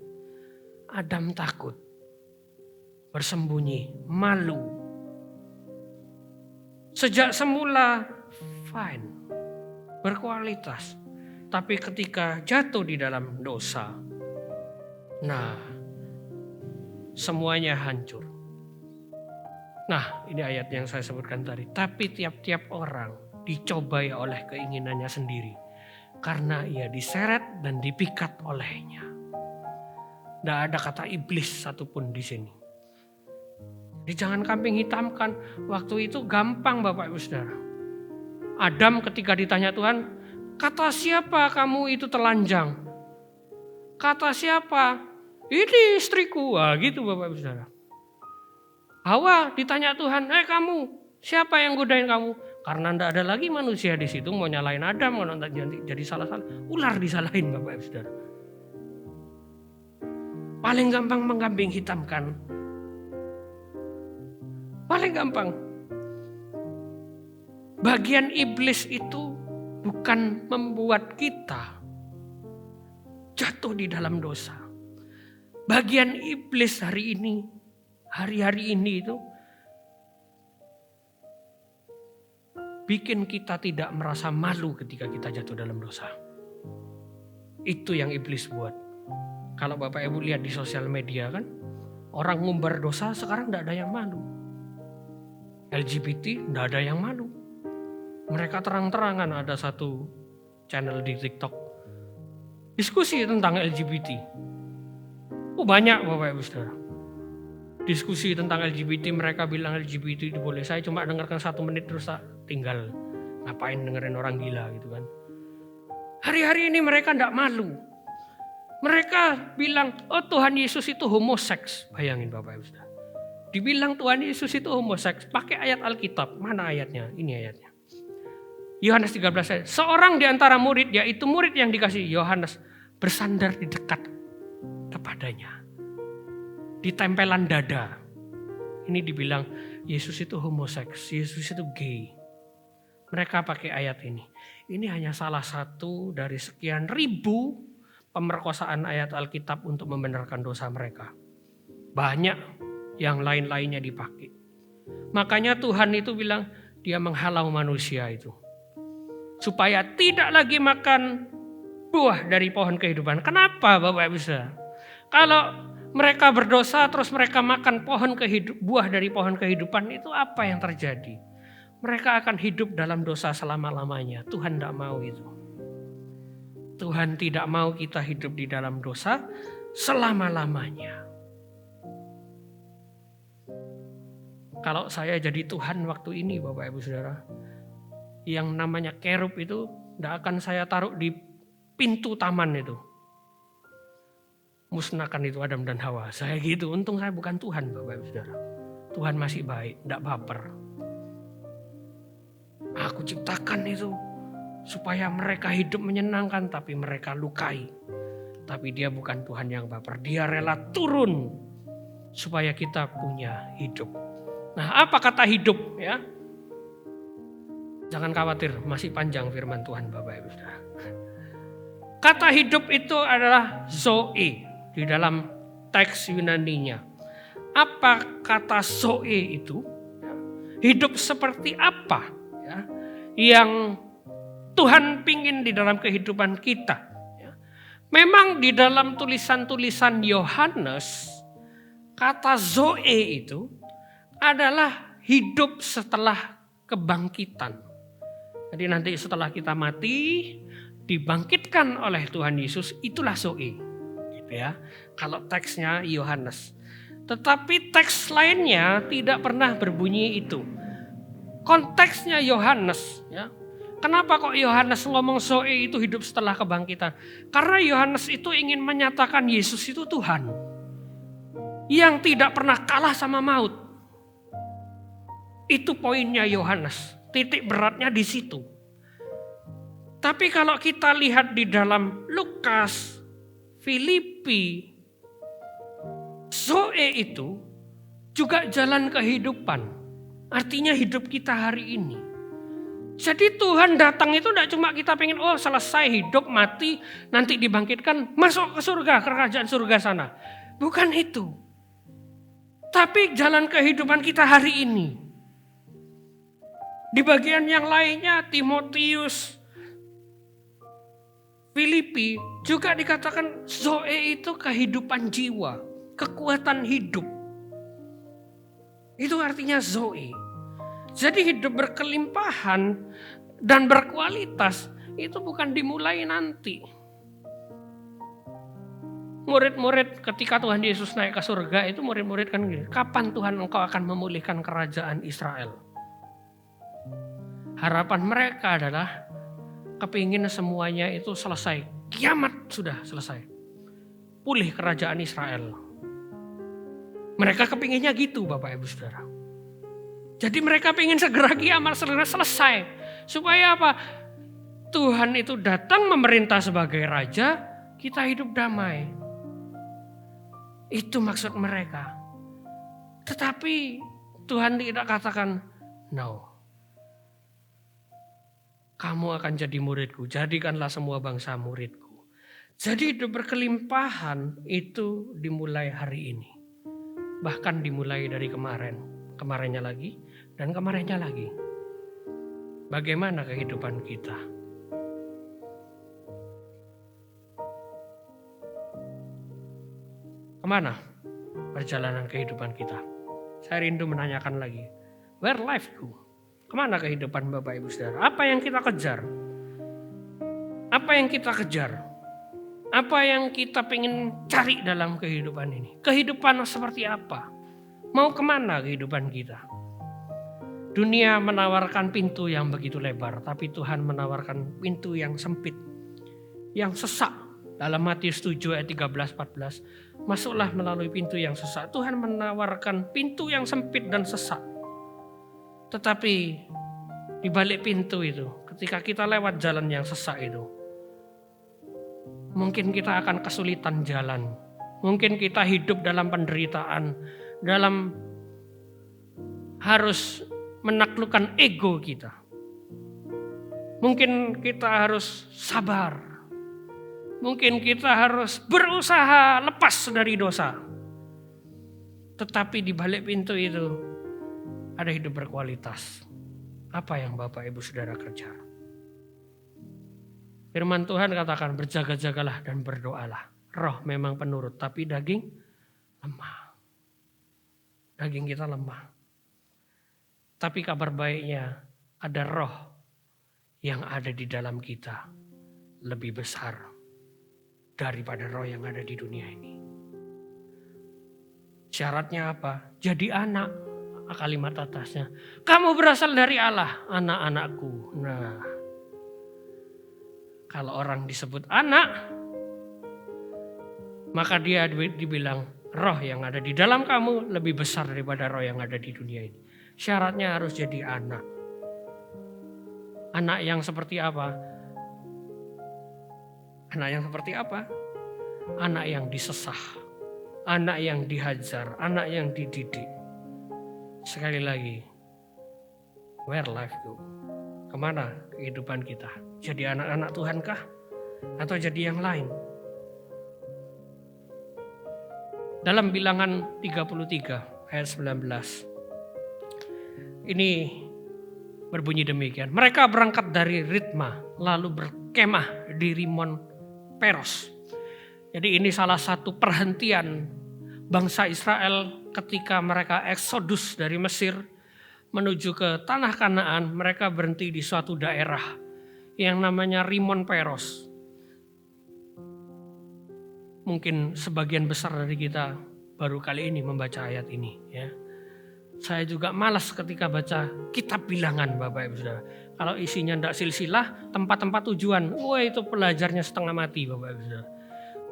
Adam takut, bersembunyi, malu. Sejak semula fine, berkualitas. Tapi ketika jatuh di dalam dosa, nah semuanya hancur. Nah, ini ayat yang saya sebutkan tadi. Tapi tiap-tiap orang dicobai oleh keinginannya sendiri. Karena ia diseret dan dipikat olehnya. Tidak ada kata iblis satupun di sini. Jadi jangan kambing hitamkan. Waktu itu gampang Bapak Ibu Saudara. Adam ketika ditanya Tuhan, kata siapa kamu itu telanjang? Kata siapa? Ini istriku. Wah, gitu Bapak Ibu Saudara. Hawa ditanya Tuhan, kamu siapa yang godain kamu? Karena tidak ada lagi manusia di situ, mau nyalain Adam, mau jadi salah-salah. Ular disalahin Bapak Ibu Saudara. Paling gampang mengkambing hitamkan. Paling gampang. Bagian iblis itu bukan membuat kita jatuh di dalam dosa. Bagian iblis hari ini, hari-hari ini itu bikin kita tidak merasa malu ketika kita jatuh dalam dosa. Itu yang iblis buat. Kalau Bapak Ibu lihat di sosial media kan, orang ngumbar dosa sekarang tidak ada yang malu. LGBT tidak ada yang malu. Mereka terang-terangan, ada satu channel di TikTok diskusi tentang LGBT. Banyak Bapak Ibu Saudara. Diskusi tentang LGBT, mereka bilang LGBT itu boleh. Saya cuma dengarkan 1 menit terus tinggal. Ngapain dengerin orang gila gitu kan. Hari-hari ini mereka tidak malu. Mereka bilang, oh Tuhan Yesus itu homoseks. Bayangin Bapak Ibu Saudara. Dibilang Tuhan Yesus itu homoseks. Pakai ayat Alkitab. Mana ayatnya? Ini ayatnya. Yohanes 13 ayat. Seorang di antara murid, yaitu murid yang dikasih Yohanes, bersandar di dekat kepadanya. Di tempelan dada. Ini dibilang Yesus itu homoseks, Yesus itu gay. Mereka pakai ayat ini. Ini hanya salah satu dari sekian ribu pemerkosaan ayat Alkitab untuk membenarkan dosa mereka. Banyak yang lain-lainnya dipakai. Makanya Tuhan itu bilang dia menghalau manusia itu. Supaya tidak lagi makan buah dari pohon kehidupan. Kenapa Bapak Ibu Saudara? Kalau mereka berdosa terus mereka makan buah dari pohon kehidupan, itu apa yang terjadi? mereka akan hidup dalam dosa selama-lamanya. Tuhan tidak mau itu. Tuhan tidak mau kita hidup di dalam dosa selama-lamanya. Kalau saya jadi Tuhan waktu ini, Bapak Ibu Saudara, yang namanya kerub itu tidak akan saya taruh di pintu taman itu. Musnahkan itu Adam dan Hawa. Saya gitu, untung saya bukan Tuhan, Bapak Ibu Saudara. Tuhan masih baik, tidak baper. Aku ciptakan itu supaya mereka hidup menyenangkan, tapi mereka lukai. Tapi dia bukan Tuhan yang baper. Dia rela turun supaya kita punya hidup. Nah, apa kata hidup ya? Jangan khawatir, masih panjang firman Tuhan Bapak Ibu Saudara. Kata hidup itu adalah zoe di dalam teks Yunaninya. Apa kata zoe itu? Hidup seperti apa ya, yang Tuhan pingin di dalam kehidupan kita. Ya. Memang di dalam tulisan-tulisan Yohanes, kata zoe itu adalah hidup setelah kebangkitan. Jadi nanti setelah kita mati, dibangkitkan oleh Tuhan Yesus, itulah zoe. Gitu ya. Kalau teksnya Yohanes. Tetapi teks lainnya tidak pernah berbunyi itu. Konteksnya Yohanes. Ya. Kenapa kok Yohanes ngomong zoe itu hidup setelah kebangkitan? Karena Yohanes itu ingin menyatakan Yesus itu Tuhan. Yang tidak pernah kalah sama maut. Itu poinnya Yohanes. Titik beratnya di situ. Tapi kalau kita lihat di dalam Lukas, Filipi, zoe itu juga jalan kehidupan. Artinya hidup kita hari ini. Jadi Tuhan datang itu tidak cuma kita pengen selesai hidup, mati, nanti dibangkitkan, masuk ke surga, ke kerajaan surga sana. Bukan itu. Tapi jalan kehidupan kita hari ini. Di bagian yang lainnya, Timotius, Filipi juga dikatakan zoe itu kehidupan jiwa, kekuatan hidup. Itu artinya zoe. Jadi hidup berkelimpahan dan berkualitas itu bukan dimulai nanti. Murid-murid ketika Tuhan Yesus naik ke surga itu murid-murid kan gini, kapan Tuhan engkau akan memulihkan kerajaan Israel? Harapan mereka adalah kepingin semuanya itu selesai. Kiamat sudah selesai. Pulih kerajaan Israel. Mereka kepinginnya gitu Bapak Ibu Saudara. Jadi mereka ingin segera kiamat selesai. Supaya apa? Tuhan itu datang memerintah sebagai raja, kita hidup damai. Itu maksud mereka. Tetapi Tuhan tidak katakan, no. Kamu akan jadi muridku, jadikanlah semua bangsa muridku. Jadi hidup berkelimpahan itu dimulai hari ini. Bahkan dimulai dari kemarinnya lagi, dan kemarinnya lagi. Bagaimana kehidupan kita? Kemana perjalanan kehidupan kita? Saya rindu menanyakan lagi. Where life go? Kemana kehidupan Bapak Ibu Saudara? Apa yang kita kejar? Apa yang kita kejar? Apa yang kita pengen cari dalam kehidupan ini? Kehidupan seperti apa? Mau kemana kehidupan kita? Dunia menawarkan pintu yang begitu lebar, tapi Tuhan menawarkan pintu yang sempit, yang sesak. Dalam Matius 7 ayat 13-14, masuklah melalui pintu yang sesak. Tuhan menawarkan pintu yang sempit dan sesak. Tetapi di balik pintu itu, ketika kita lewat jalan yang sesak itu, mungkin kita akan kesulitan jalan. Mungkin kita hidup dalam penderitaan, dalam harus menaklukkan ego kita. Mungkin kita harus sabar. Mungkin kita harus berusaha lepas dari dosa. Tetapi di balik pintu itu, ada hidup berkualitas. Apa yang Bapak Ibu Saudara kejar? Firman Tuhan katakan berjaga-jagalah dan berdoalah. Roh memang penurut tapi daging lemah. Daging kita lemah. Tapi kabar baiknya ada roh yang ada di dalam kita lebih besar daripada roh yang ada di dunia ini. Syaratnya apa? Jadi anak. Kalimat atasnya, kamu berasal dari Allah, anak-anakku. Nah, kalau orang disebut anak, maka dia dibilang roh yang ada di dalam kamu lebih besar daripada roh yang ada di dunia ini. Syaratnya harus jadi anak. Anak yang seperti apa? Anak yang seperti apa? Anak yang disesah, anak yang dihajar, anak yang dididik. Sekali lagi, where life go? Kemana kehidupan kita? Jadi anak-anak Tuhan kah? Atau jadi yang lain? Dalam Bilangan 33 ayat 19. Ini berbunyi demikian. Mereka berangkat dari Ritma lalu berkemah di Rimon Peros. Jadi ini salah satu perhentian bangsa Israel ketika mereka eksodus dari Mesir menuju ke tanah Kanaan. Mereka berhenti di suatu daerah yang namanya Rimon Peros. Mungkin sebagian besar dari kita baru kali ini membaca ayat ini, ya. Saya juga malas ketika baca kitab Bilangan, Bapak Ibu Saudara. Kalau isinya tidak silsilah, tempat-tempat tujuan, wah itu pelajarnya setengah mati, Bapak Ibu Saudara.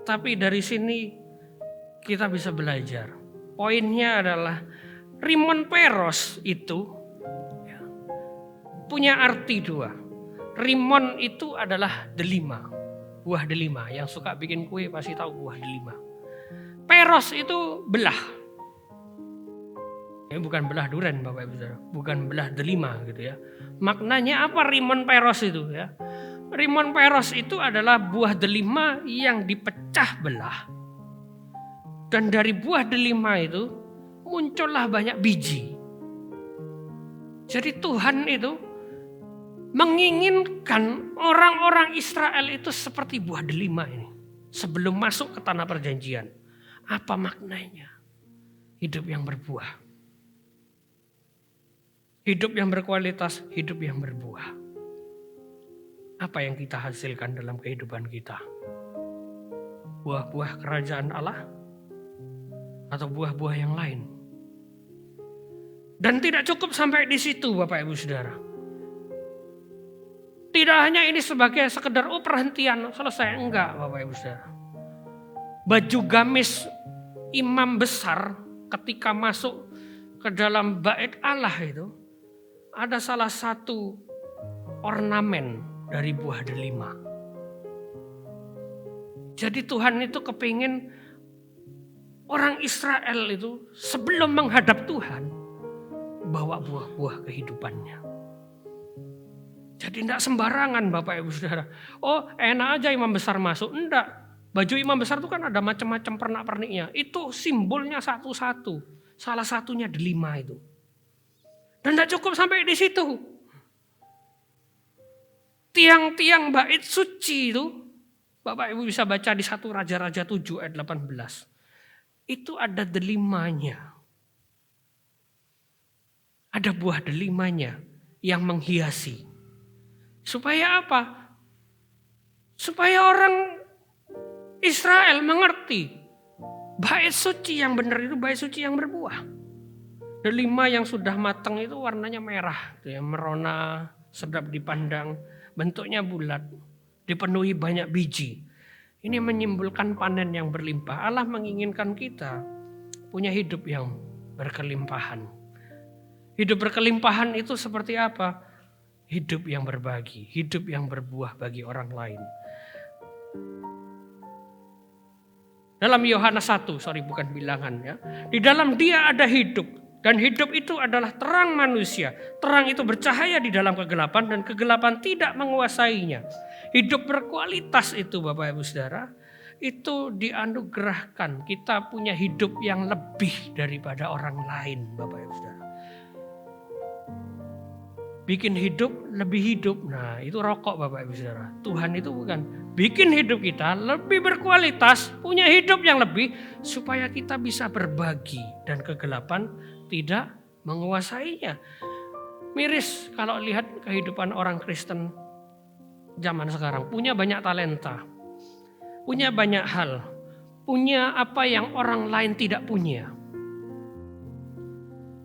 Tapi dari sini kita bisa belajar. Poinnya adalah Rimon Peros itu punya arti dua. Rimon itu adalah delima, buah delima. Yang suka bikin kue pasti tahu buah delima. Peros itu belah. Ini bukan belah duren, Bapak Ibu Saudara, bukan belah delima gitu ya. Maknanya apa Rimon Peros itu ya? Rimon Peros itu adalah buah delima yang dipecah belah. Dan dari buah delima itu muncullah banyak biji. Jadi Tuhan itu menginginkan orang-orang Israel itu seperti buah delima ini. Sebelum masuk ke tanah perjanjian. Apa maknanya? Hidup yang berbuah. Hidup yang berkualitas, hidup yang berbuah. Apa yang kita hasilkan dalam kehidupan kita? Buah-buah kerajaan Allah? Atau buah-buah yang lain? Dan tidak cukup sampai di situ, Bapak Ibu Saudara. Tidak hanya ini sebagai sekedar perhentian selesai, enggak, Bapak Ibu Saudara. Baju gamis imam besar ketika masuk ke dalam bait Allah itu ada salah satu ornamen dari buah delima. Jadi Tuhan itu kepingin orang Israel itu sebelum menghadap Tuhan bawa buah-buah kehidupannya. Jadi tidak sembarangan Bapak Ibu Saudara. Oh enak aja imam besar masuk. Enggak. Baju imam besar itu kan ada macam-macam pernak-perniknya. Itu simbolnya satu-satu. Salah satunya delima itu. Dan tidak cukup sampai di situ. Tiang-tiang bait suci itu, Bapak Ibu bisa baca di 1 Raja-Raja 7 ayat 18. Itu ada delimanya. Ada buah delimanya yang menghiasi. Supaya apa? Supaya orang Israel mengerti bait suci yang benar itu bait suci yang berbuah. Delima yang sudah matang itu warnanya merah, merona, sedap dipandang, bentuknya bulat, dipenuhi banyak biji. Ini menyimbolkan panen yang berlimpah. Allah menginginkan kita punya hidup yang berkelimpahan. Hidup berkelimpahan itu seperti apa? Hidup yang berbagi, hidup yang berbuah bagi orang lain. Dalam Yohanes 1, bukan Bilangan ya. Di dalam Dia ada hidup dan hidup itu adalah terang manusia. Terang itu bercahaya di dalam kegelapan dan kegelapan tidak menguasainya. Hidup berkualitas itu Bapak Ibu Saudara, itu dianugerahkan. Kita punya hidup yang lebih daripada orang lain Bapak Ibu Saudara. Bikin hidup lebih hidup. Nah itu rokok Bapak Ibu Saudara. Tuhan itu bukan bikin hidup kita lebih berkualitas, punya hidup yang lebih, supaya kita bisa berbagi dan kegelapan tidak menguasainya. Miris kalau lihat kehidupan orang Kristen zaman sekarang. Punya banyak talenta, punya banyak hal, punya apa yang orang lain tidak punya.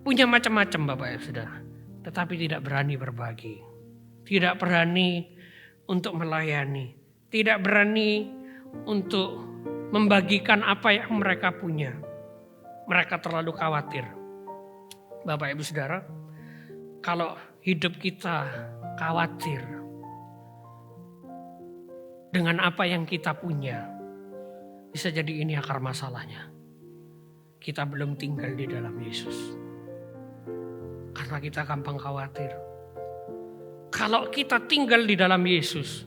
Punya macam-macam Bapak Ibu Saudara, tetapi tidak berani berbagi. Tidak berani untuk melayani. Tidak berani untuk membagikan apa yang mereka punya. Mereka terlalu khawatir. Bapak Ibu Saudara, kalau hidup kita khawatir dengan apa yang kita punya, bisa jadi ini akar masalahnya. Kita belum tinggal di dalam Yesus. Karena kita gampang khawatir. Kalau kita tinggal di dalam Yesus,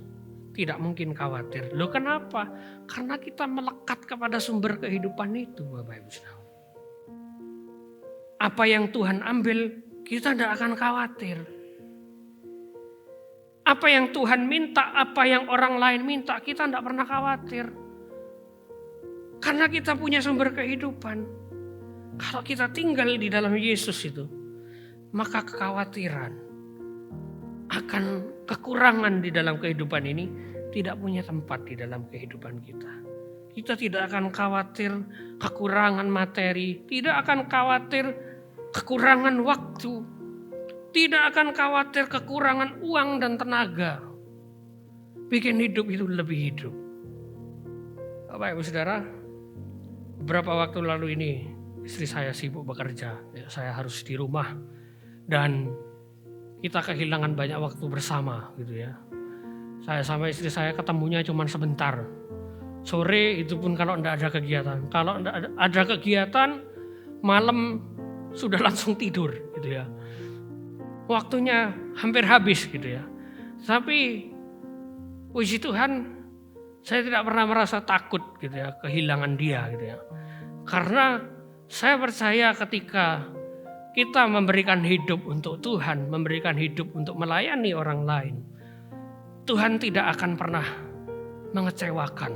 tidak mungkin khawatir. Loh kenapa? Karena kita melekat kepada sumber kehidupan itu, Bapak Ibu Saudara. Apa yang Tuhan ambil, kita tidak akan khawatir. Apa yang Tuhan minta, apa yang orang lain minta, kita tidak pernah khawatir. Karena kita punya sumber kehidupan. Kalau kita tinggal di dalam Yesus itu, maka kekhawatiran akan kekurangan di dalam kehidupan ini tidak punya tempat di dalam kehidupan kita. Kita tidak akan khawatir kekurangan materi, tidak akan khawatir kekurangan waktu, tidak akan khawatir kekurangan uang dan tenaga. Bikin hidup itu lebih hidup. Bapak Ibu Saudara, beberapa waktu lalu ini istri saya sibuk bekerja, saya harus di rumah dan kita kehilangan banyak waktu bersama gitu ya. Saya sama istri saya ketemunya cuma sebentar. Sore itu pun kalau tidak ada kegiatan. Kalau tidak ada kegiatan, malam sudah langsung tidur gitu ya. Waktunya hampir habis gitu ya. Tapi puji Tuhan, saya tidak pernah merasa takut gitu ya, kehilangan dia gitu ya. Karena saya percaya ketika kita memberikan hidup untuk Tuhan, memberikan hidup untuk melayani orang lain, Tuhan tidak akan pernah mengecewakan.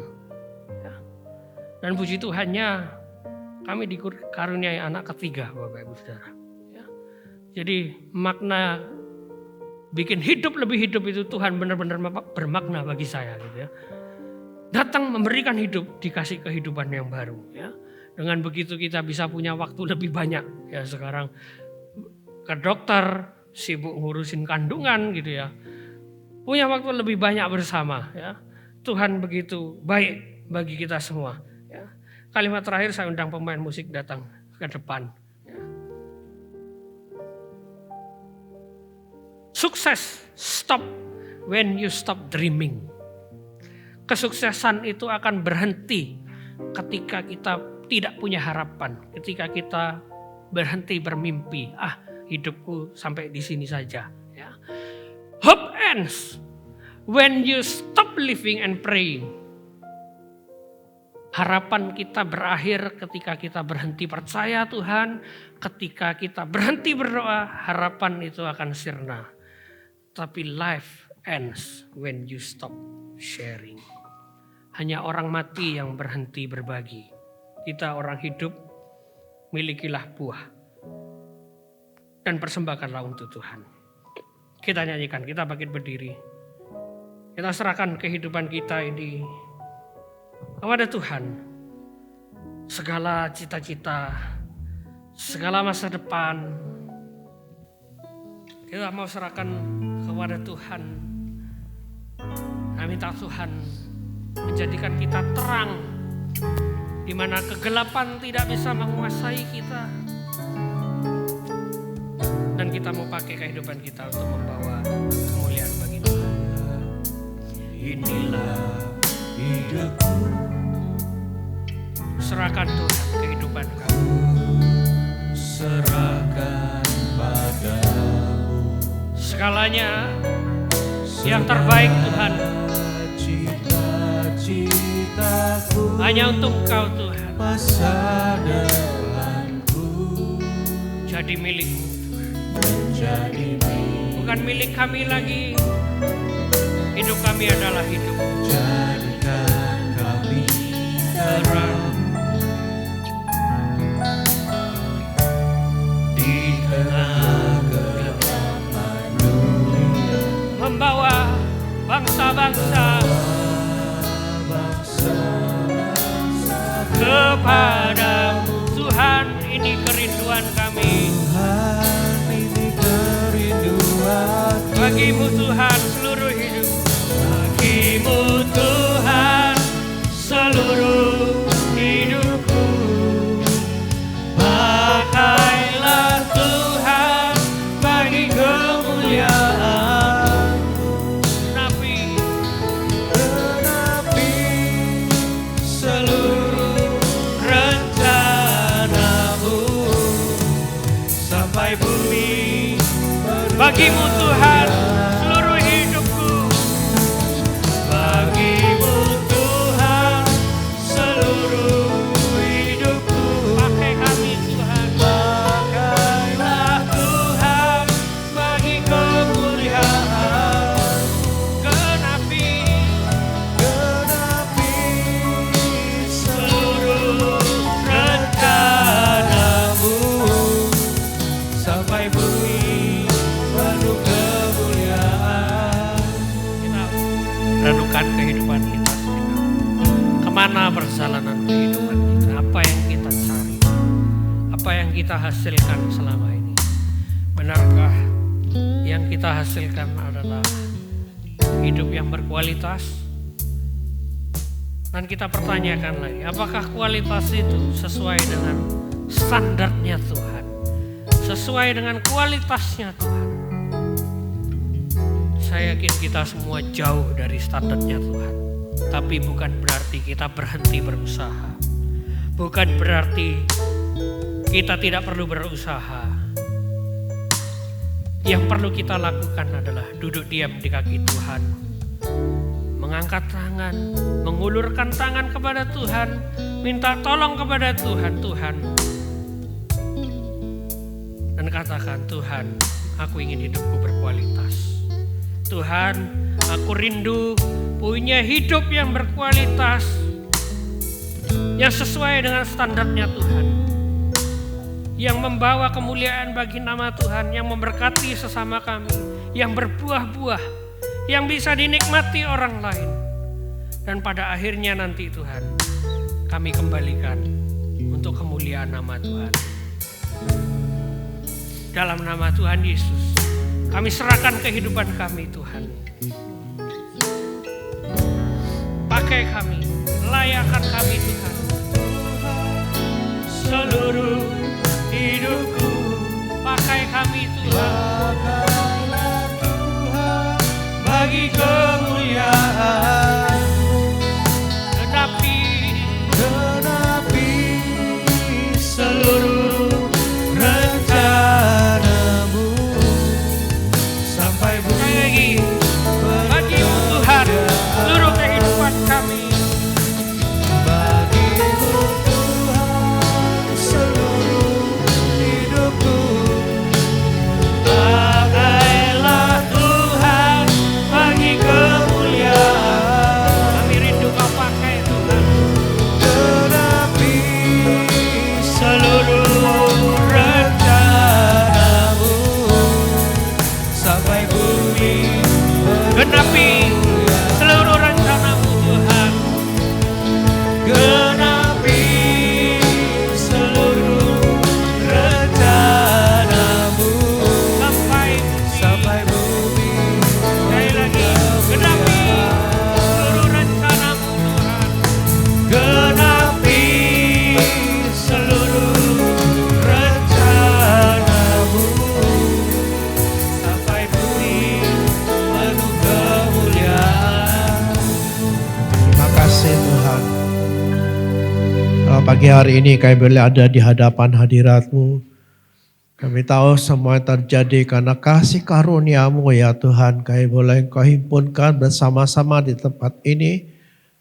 Ya. Dan puji Tuhannya, kami dikaruniai anak ketiga, Bapak Ibu Saudara. Ya. Jadi makna bikin hidup lebih hidup itu Tuhan benar-benar bermakna bagi saya gitu ya. Datang memberikan hidup, dikasih kehidupan yang baru ya. Dengan begitu kita bisa punya waktu lebih banyak ya. Sekarang ke dokter, sibuk ngurusin kandungan gitu ya. Punya waktu lebih banyak bersama ya. Tuhan begitu baik bagi kita semua ya. Kalimat terakhir saya undang pemain musik datang ke depan ya. Sukses stop when you stop dreaming. Kesuksesan itu akan berhenti ketika kita tidak punya harapan, ketika kita berhenti bermimpi. Hidupku sampai di sini saja. Ya. Hope ends when you stop living and praying. Harapan kita berakhir ketika kita berhenti percaya Tuhan, ketika kita berhenti berdoa, harapan itu akan sirna. Tapi life ends when you stop sharing. Hanya orang mati yang berhenti berbagi. Kita orang hidup, milikilah buah. Dan persembahkanlah untuk Tuhan. Kita nyanyikan, kita bangkit berdiri. Kita serahkan kehidupan kita ini kepada Tuhan. Segala cita-cita, segala masa depan, kita mau serahkan kepada Tuhan. Kami minta Tuhan menjadikan kita terang, di mana kegelapan tidak bisa menguasai kita. Dan kita mau pakai kehidupan kita untuk membawa kemuliaan bagi Tuhan. Inilah hidupku, serahkan Tuhan kehidupan kamu. Serahkan padamu segalanya yang terbaik Tuhan. Cita-citaku hanya untuk Kau Tuhan. Masa depanku jadi milikmu. Bukan milik kami lagi. Hidup kami adalah hidup. Jadikan kami terang di tengah kegelapan. Bagimu Tuhan seluruh hidup. Bagimu Tuhan seluruh hidupku. Pakailah Tuhan bagi kemuliaan. Genapi seluruh rencanamu sampai bumi. Bagimu Tuhan seluruh hidupku. Bagimu Tuhan seluruh hidupku. Pakai kami Tuhan. Pakailah Tuhan bagi kemuliaan. Genapi seluruh rencanamu sampai bumi penuh kemuliaan. Kita renungkan kehidupan kita sejenak. Kemana perjalanan kehidupan kita? Apa yang kita cari? Apa yang kita hasilkan selama ini? Benarkah yang kita hasilkan adalah hidup yang berkualitas? Dan kita pertanyakan lagi, apakah kualitas itu sesuai dengan standarnya Tuhan? Sesuai dengan kualitasnya Tuhan? Saya yakin kita semua jauh dari standarnya Tuhan. Tapi bukan berarti kita berhenti berusaha. Bukan berarti kita tidak perlu berusaha. Yang perlu kita lakukan adalah duduk diam di kaki Tuhan. Mengangkat tangan, mengulurkan tangan kepada Tuhan, minta tolong kepada Tuhan, dan katakan, Tuhan, aku ingin hidupku berkualitas. Tuhan, aku rindu punya hidup yang berkualitas, yang sesuai dengan standarnya Tuhan, yang membawa kemuliaan bagi nama Tuhan, yang memberkati sesama kami, yang berbuah-buah, yang bisa dinikmati orang lain. Dan pada akhirnya nanti Tuhan, kami kembalikan untuk kemuliaan nama Tuhan. Dalam nama Tuhan Yesus, kami serahkan kehidupan kami Tuhan. Pakai kami, layakkan kami Tuhan. Seluruh hidupku, pakai kami Tuhan. Bagi kemuliaan, genapi seluruh rencanamu sampai bumi. Bagimu Tuhan seluruh kehidupan kami. Bagimu Tuhan seluruh hidupku. Pakailah Tuhan bagi kemuliaan. Kami rindu Kau pakai Tuhan. Genapi seluruh rencanamu sampai bumi. Genapi seluruh rencanamu Tuhan. Genapi seluruh rencanamu sampai bumi. Sekali lagi, genapi seluruh rencanamu Tuhan. Genapi seluruh rencanamu sampai bumi penuh kemuliaan. Terima kasih Tuhan. Kalau pagi hari ini kami boleh ada di hadapan hadirat-Mu. Kami tahu semua yang terjadi karena kasih karunia-Mu ya Tuhan. Kami boleh Engkau himpunkan bersama-sama di tempat ini.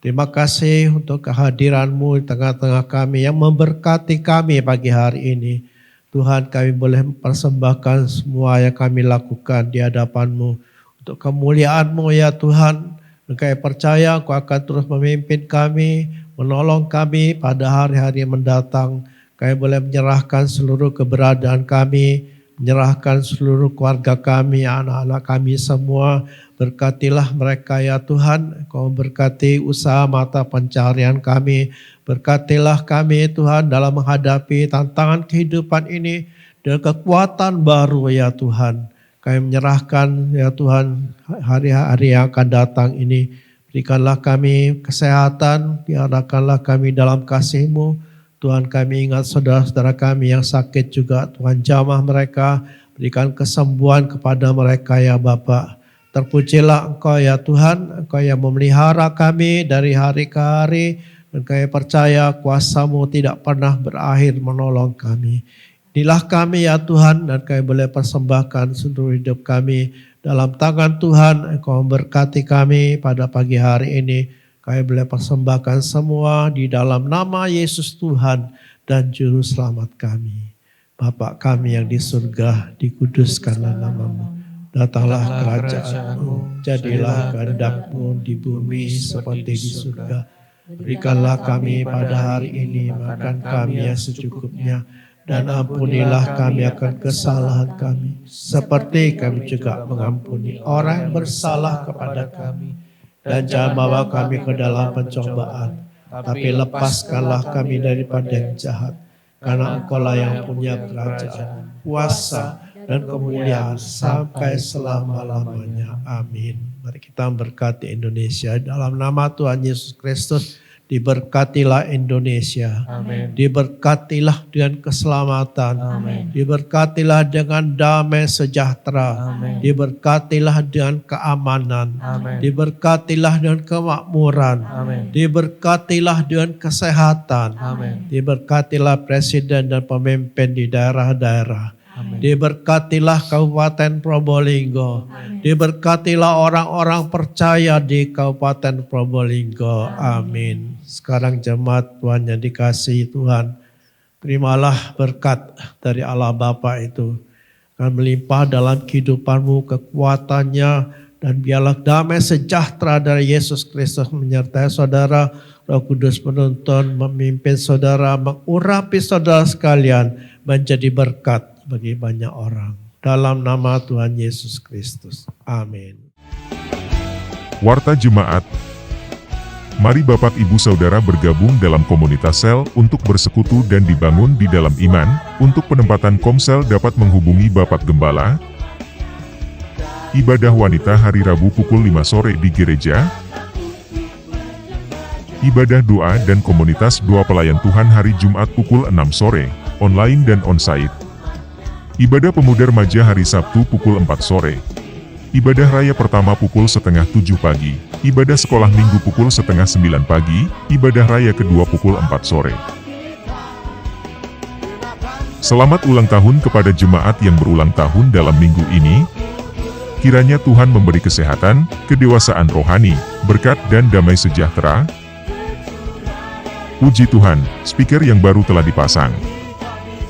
Terima kasih untuk kehadiran-Mu di tengah-tengah kami yang memberkati kami pagi hari ini. Tuhan, kami boleh mempersembahkan semua yang kami lakukan di hadapan-Mu. Untuk kemuliaan-Mu ya Tuhan. Dan kami percaya Engkau akan terus memimpin kami, menolong kami pada hari-hari yang mendatang. Kami boleh menyerahkan seluruh keberadaan kami, menyerahkan seluruh keluarga kami, anak-anak kami semua. Berkatilah mereka ya Tuhan, Kau berkati usaha mata pencarian kami. Berkatilah kami Tuhan dalam menghadapi tantangan kehidupan ini dengan kekuatan baru ya Tuhan. Kami menyerahkan ya Tuhan hari-hari yang akan datang ini. Berikanlah kami kesehatan, biarkanlah kami dalam kasih-Mu. Tuhan, kami ingat saudara-saudara kami yang sakit juga. Tuhan, jamah mereka, berikan kesembuhan kepada mereka ya Bapa. Terpujilah Engkau ya Tuhan, Engkau yang memelihara kami dari hari ke hari. Dan kami percaya kuasa-Mu tidak pernah berakhir menolong kami. Inilah kami ya Tuhan, dan kami boleh persembahkan seluruh hidup kami dalam tangan Tuhan. Engkau memberkati kami pada pagi hari ini. Kami boleh persembahkan semua di dalam nama Yesus Tuhan dan Juru Selamat kami. Bapa kami yang di surga, dikuduskanlah nama-Mu. Datanglah kerajaan-Mu, jadilah kehendak-Mu di bumi seperti di surga. Berikanlah kami pada hari ini makan kami yang secukupnya, dan ampunilah kami akan kesalahan kami, seperti kami juga mengampuni orang yang bersalah kepada kami. Dan jangan bawa kami ke dalam pencobaan, tapi lepaskanlah kami daripada yang jahat. Karena Engkau-lah yang punya kerajaan, kuasa, dan kemuliaan sampai selama-lamanya. Amin. Mari kita memberkati Indonesia dalam nama Tuhan Yesus Kristus. Diberkatilah Indonesia. Amin. Diberkatilah dengan keselamatan. Amin. Diberkatilah dengan damai sejahtera. Amin. Diberkatilah dengan keamanan. Amin. Diberkatilah dengan kemakmuran. Amin. Diberkatilah dengan kesehatan. Amin. Diberkatilah presiden dan pemimpin di daerah-daerah. Amin. Diberkatilah Kabupaten Probolinggo. Diberkatilah orang-orang percaya di Kabupaten Probolinggo. Amin. Sekarang jemaat Tuhan yang dikasihi Tuhan, terimalah berkat dari Allah Bapa itu. Akan melimpah dalam kehidupanmu kekuatannya, dan biarlah damai sejahtera dari Yesus Kristus menyertai saudara. Roh Kudus menuntun, memimpin saudara, mengurapi saudara sekalian, menjadi berkat bagi banyak orang. Dalam nama Tuhan Yesus Kristus. Amin. Warta Jemaat. Mari Bapak Ibu Saudara bergabung dalam komunitas sel untuk bersekutu dan dibangun di dalam iman. Untuk penempatan komsel dapat menghubungi Bapak Gembala. Ibadah wanita hari Rabu pukul 5 sore di gereja. Ibadah doa dan komunitas doa pelayan Tuhan hari Jumat pukul 6 sore, online dan onsite. Ibadah pemuda remaja hari Sabtu pukul 4 sore. Ibadah raya pertama pukul setengah 7 pagi. Ibadah sekolah minggu pukul setengah 9 pagi. Ibadah raya kedua pukul 4 sore. Selamat ulang tahun kepada jemaat yang berulang tahun dalam minggu ini. Kiranya Tuhan memberi kesehatan, kedewasaan rohani, berkat dan damai sejahtera. Puji Tuhan, speaker yang baru telah dipasang.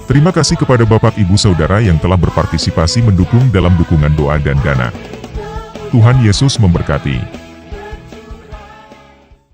Terima kasih kepada Bapak Ibu Saudara yang telah berpartisipasi mendukung dalam dukungan doa dan dana. Tuhan Yesus memberkati.